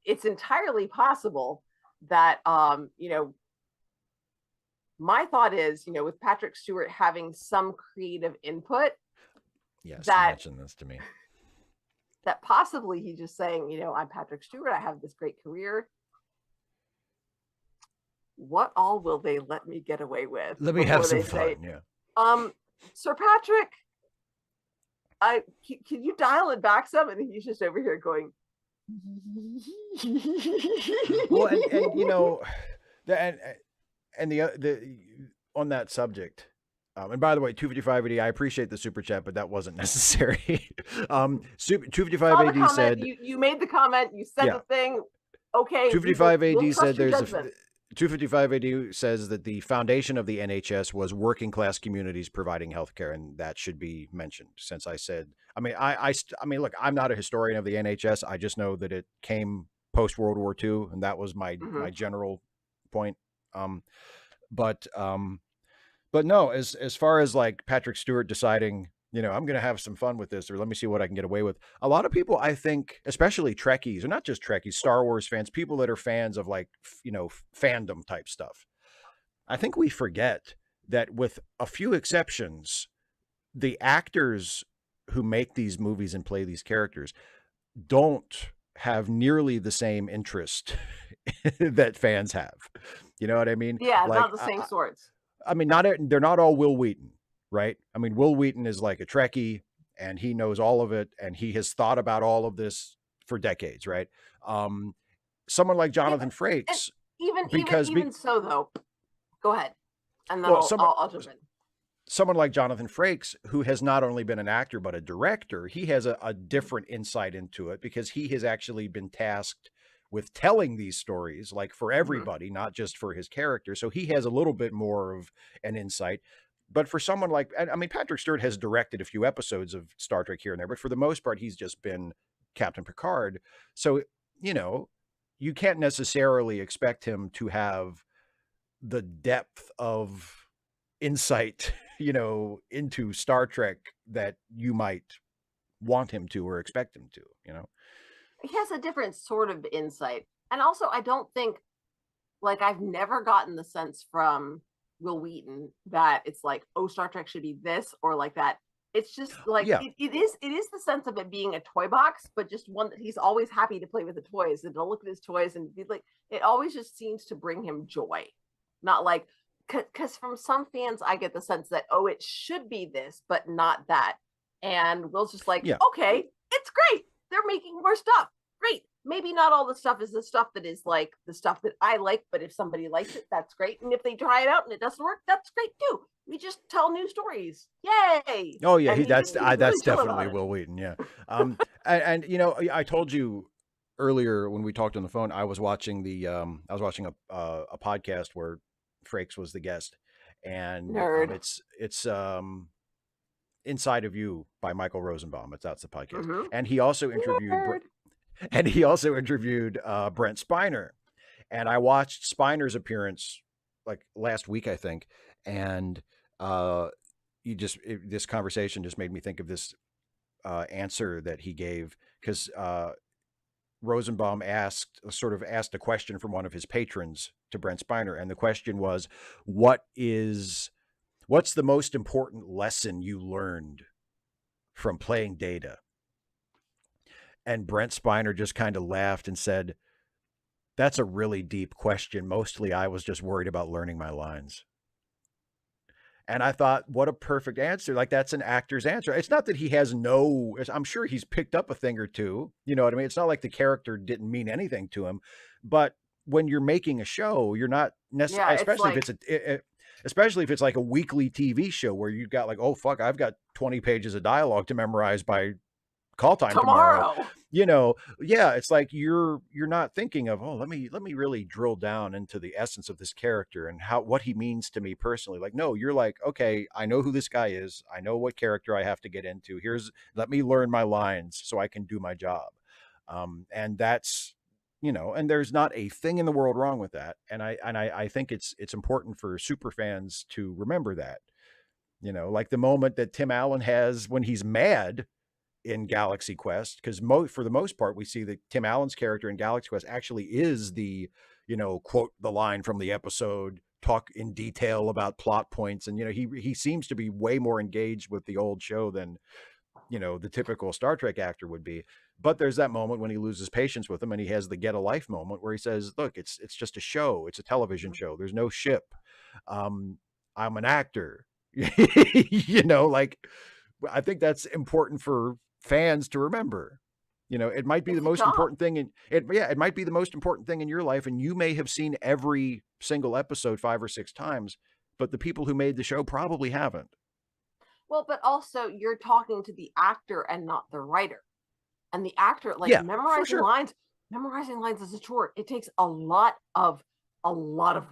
it's entirely possible that my thought is, with Patrick Stewart having some creative input, Yes, you that mentioned this to me. that possibly he's just saying, I'm Patrick Stewart. I have this great career. What all will they let me get away with? Let me have some say, fun. Yeah. Sir Patrick, can you dial it back some? And he's just over here going. Well, and the on that subject. And by the way, 255 AD, I appreciate the super chat, but that wasn't necessary. 255 AD said you made the comment, you said the thing. Okay. 255 AD said there's 255 AD says that the foundation of the NHS was working class communities providing healthcare, and that should be mentioned. Since I said, I mean, look, I'm not a historian of the NHS. I just know that it came post World War II, and that was my general point. But no, as far as like Patrick Stewart deciding, I'm going to have some fun with this, or let me see what I can get away with. A lot of people, I think, especially Trekkies, or not just Trekkies, Star Wars fans, people that are fans of like, fandom type stuff. I think we forget that with a few exceptions, the actors who make these movies and play these characters don't have nearly the same interest that fans have. You know what I mean? Yeah, like, not the same sorts. I mean, they're not all Will Wheaton, right? I mean, Will Wheaton is like a Trekkie, and he knows all of it, and he has thought about all of this for decades, right? Someone like Jonathan Frakes, even so though, go ahead, and then I'll jump in. Someone like Jonathan Frakes, who has not only been an actor but a director, he has a different insight into it because he has actually been tasked with telling these stories, like for everybody, not just for his character. So he has a little bit more of an insight. But for someone like, I mean, Patrick Stewart has directed a few episodes of Star Trek here and there, but for the most part, he's just been Captain Picard. So, you can't necessarily expect him to have the depth of insight, into Star Trek that you might want him to or expect him to, He has a different sort of insight. And also, I don't think, like, I've never gotten the sense from Will Wheaton that it's like, oh, Star Trek should be this or like that. It's just like, it is the sense of it being a toy box, but just one that he's always happy to play with the toys and to look at his toys and be like, it always just seems to bring him joy. Not like, because from some fans, I get the sense that, oh, it should be this, but not that. And Will's just like, okay, it's great. They're making more stuff. Great. Maybe not all the stuff is the stuff that is like the stuff that I like, but if somebody likes it, that's great. And if they try it out and it doesn't work, that's great too. We just tell new stories. Yay. Oh yeah, that's definitely Will Wheaton. Yeah. and I told you earlier when we talked on the phone, I was watching a podcast where Frakes was the guest, and it's Inside of You by Michael Rosenbaum. That's the podcast. And he also interviewed Brent Spiner. And I watched Spiner's appearance like last week, I think. And this conversation just made me think of this answer that he gave, because Rosenbaum asked a question from one of his patrons to Brent Spiner. And the question was, what's the most important lesson you learned from playing Data? And Brent Spiner just kind of laughed and said, that's a really deep question. Mostly I was just worried about learning my lines. And I thought, what a perfect answer. Like, that's an actor's answer. It's not that he has no, I'm sure he's picked up a thing or two. You know what I mean? It's not like the character didn't mean anything to him. But when you're making a show, you're not necessarily, Yeah, it's especially if like it's especially if it's like a weekly TV show where you've got like, oh, fuck, I've got 20 pages of dialogue to memorize by call time tomorrow. tomorrow. You know, yeah, it's like you're not thinking of, oh, let me really drill down into the essence of this character and what he means to me personally. Like, no, you're like, okay, I know who this guy is. I know what character I have to get into. Let me learn my lines so I can do my job. And that's, you know, and there's not a thing in the world wrong with that. And I think it's important for super fans to remember that. You know, like the moment that Tim Allen has when he's mad in Galaxy Quest, because for the most part, we see that Tim Allen's character in Galaxy Quest actually is the, you know, quote the line from the episode, talk in detail about plot points. And, you know, he seems to be way more engaged with the old show than, you know, the typical Star Trek actor would be. But there's that moment when he loses patience with him and he has the get a life moment where he says, look, it's just a show. It's a television show. There's no ship. I'm an actor. You know, like, I think that's important for fans to remember. You know, it might be the most important thing it might be the most important thing in your life, and you may have seen every single episode 5 or 6 times, but the people who made the show probably haven't. Well, but also you're talking to the actor and not the writer. And the actor, like, memorizing lines is a chore. It takes a lot of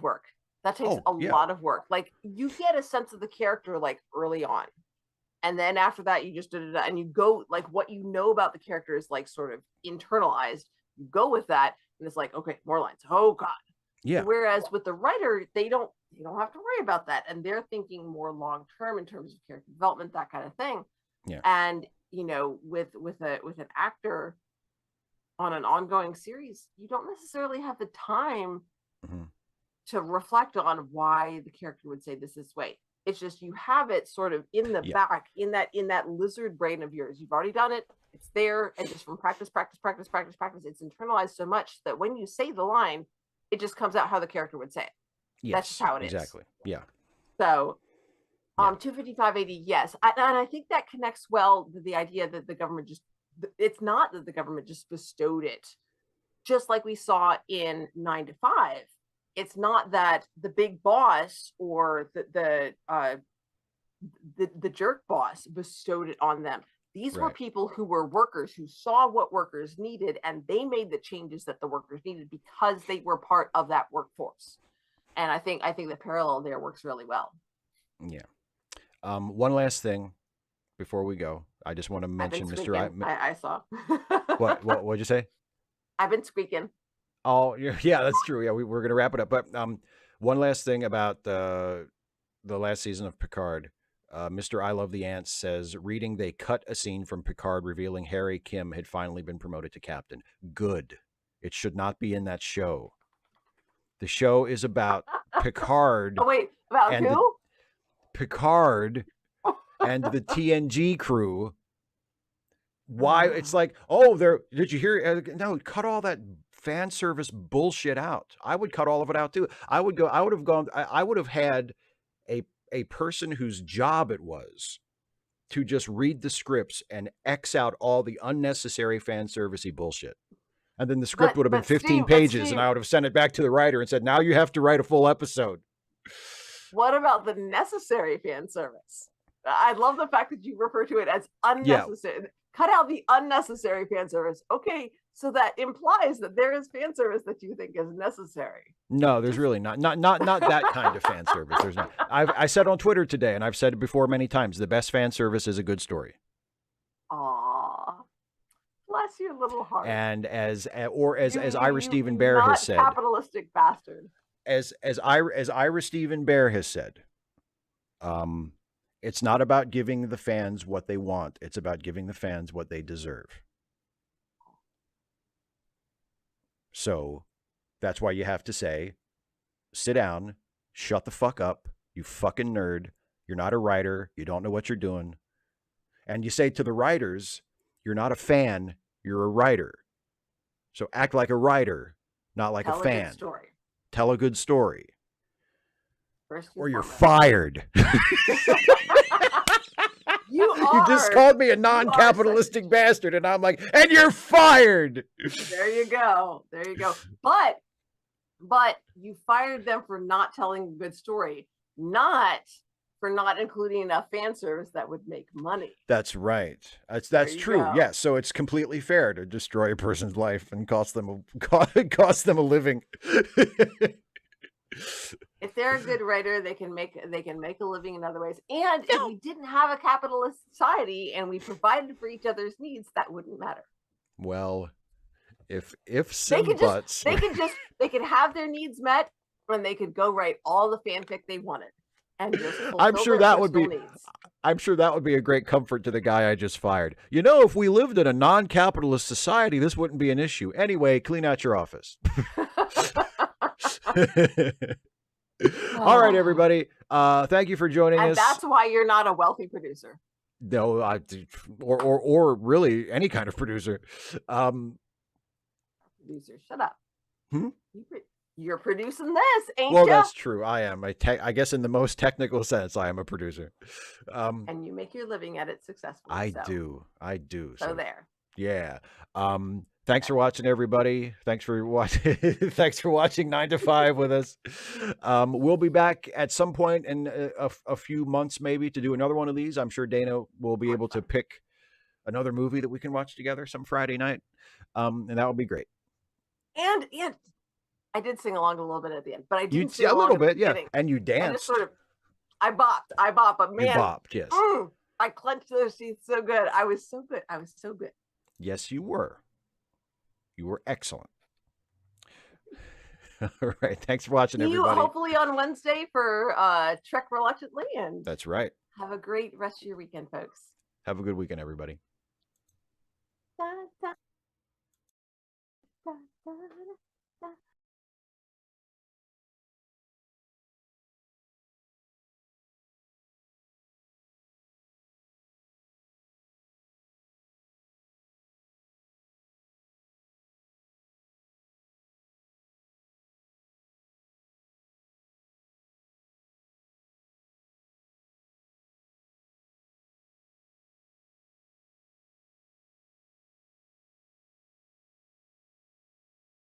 work. That takes a lot of work. Like, you get a sense of the character like early on. And then after that, you just and you go, like, what you know about the character is like sort of internalized. You go with that, and it's like, okay, more lines. Oh God. Yeah. Whereas with the writer, they don't have to worry about that, and they're thinking more long term in terms of character development, that kind of thing. Yeah. And you know, with an actor on an ongoing series, you don't necessarily have the time to reflect on why the character would say this way. It's just you have it sort of in the back, in that lizard brain of yours. You've already done it. It's there, and just from practice, it's internalized so much that when you say the line, it just comes out how the character would say it. Yes, that's just how it is. Exactly. Yeah. So, 25580, yes, and I think that connects well to the idea that the government it's not that the government just bestowed it, just like we saw in 9 to 5. It's not that the big boss or the jerk boss bestowed it on them. These were people who were workers, who saw what workers needed, and they made the changes that the workers needed because they were part of that workforce. And I think the parallel there works really well. Yeah. One last thing before we go. I just want to mention Mr. I saw. What'd you say? I've been squeaking. Oh, yeah, that's true. Yeah, we're going to wrap it up. But one last thing about the last season of Picard. Mr. I Love the Ants says, reading they cut a scene from Picard revealing Harry Kim had finally been promoted to captain. Good. It should not be in that show. The show is about Picard. Oh, wait, about who? Picard and the TNG crew. Why? It's like, oh, did you hear? No, cut all that fan service bullshit out. I would cut all of it out too. I would have had a person whose job it was to just read the scripts and X out all the unnecessary fan servicey bullshit. And then the script would have been 15 pages, and I would have sent it back to the writer and said, now you have to write a full episode. What about the necessary fan service? I love the fact that you refer to it as unnecessary. Yeah. Cut out the unnecessary fan service. Okay, so that implies that there is fan service that you think is necessary. No, there's really not that kind of fan service. There's not. I said on Twitter today, and I've said it before many times, the best fan service is a good story. Aww. Bless your little heart. And as Ira Stephen Bear has said, capitalistic bastard. As Ira Stephen Bear has said, it's not about giving the fans what they want. It's about giving the fans what they deserve. So that's why you have to say, sit down, shut the fuck up, you fucking nerd. You're not a writer. You don't know what you're doing. And you say to the writers, you're not a fan, you're a writer. So act like a writer, not like Tell a a good fan. story. Tell a good story. First Or you're foremost. fired. You just called me a non-capitalistic bastard, and I'm like, and you're fired. There you go. There you go. But you fired them for not telling a good story, not for not including enough fan service that would make money. That's right. That's true. Go. Yes. So it's completely fair to destroy a person's life and cost them a living. If they're a good writer, they can make a living in other ways. And if we didn't have a capitalist society and we provided for each other's needs, that wouldn't matter. Well, ifs and buts. They could have their needs met, and they could go write all the fanfic they wanted. And just I'm sure that would be a great comfort to the guy I just fired. You know, if we lived in a non-capitalist society, this wouldn't be an issue. Anyway, clean out your office. All right, everybody. Thank you for joining us. That's why you're not a wealthy producer. No, or really any kind of producer. Producer, shut up. You're producing this, ain't well, ya? That's true. I am. I guess in the most technical sense, I am a producer. And you make your living at it successfully. I do. So there. Yeah. Thanks for watching, everybody. Thanks for watching. Thanks for watching 9 to 5 with us. We'll be back at some point in a few months, maybe, to do another one of these. I'm sure Dana will be able to pick another movie that we can watch together some Friday night, and that would be great. And I did sing along a little bit at the end, but I didn't sing a little bit, yeah. Beginning. And you danced. I bopped, but man, you bopped, yes. I clenched those teeth so good. I was so good. Yes, you were. You were excellent. All right. Thanks for watching, everybody. See you hopefully on Wednesday for Trek Reluctantly. And that's right. Have a great rest of your weekend, folks. Have a good weekend, everybody. Da, da, da, da, da.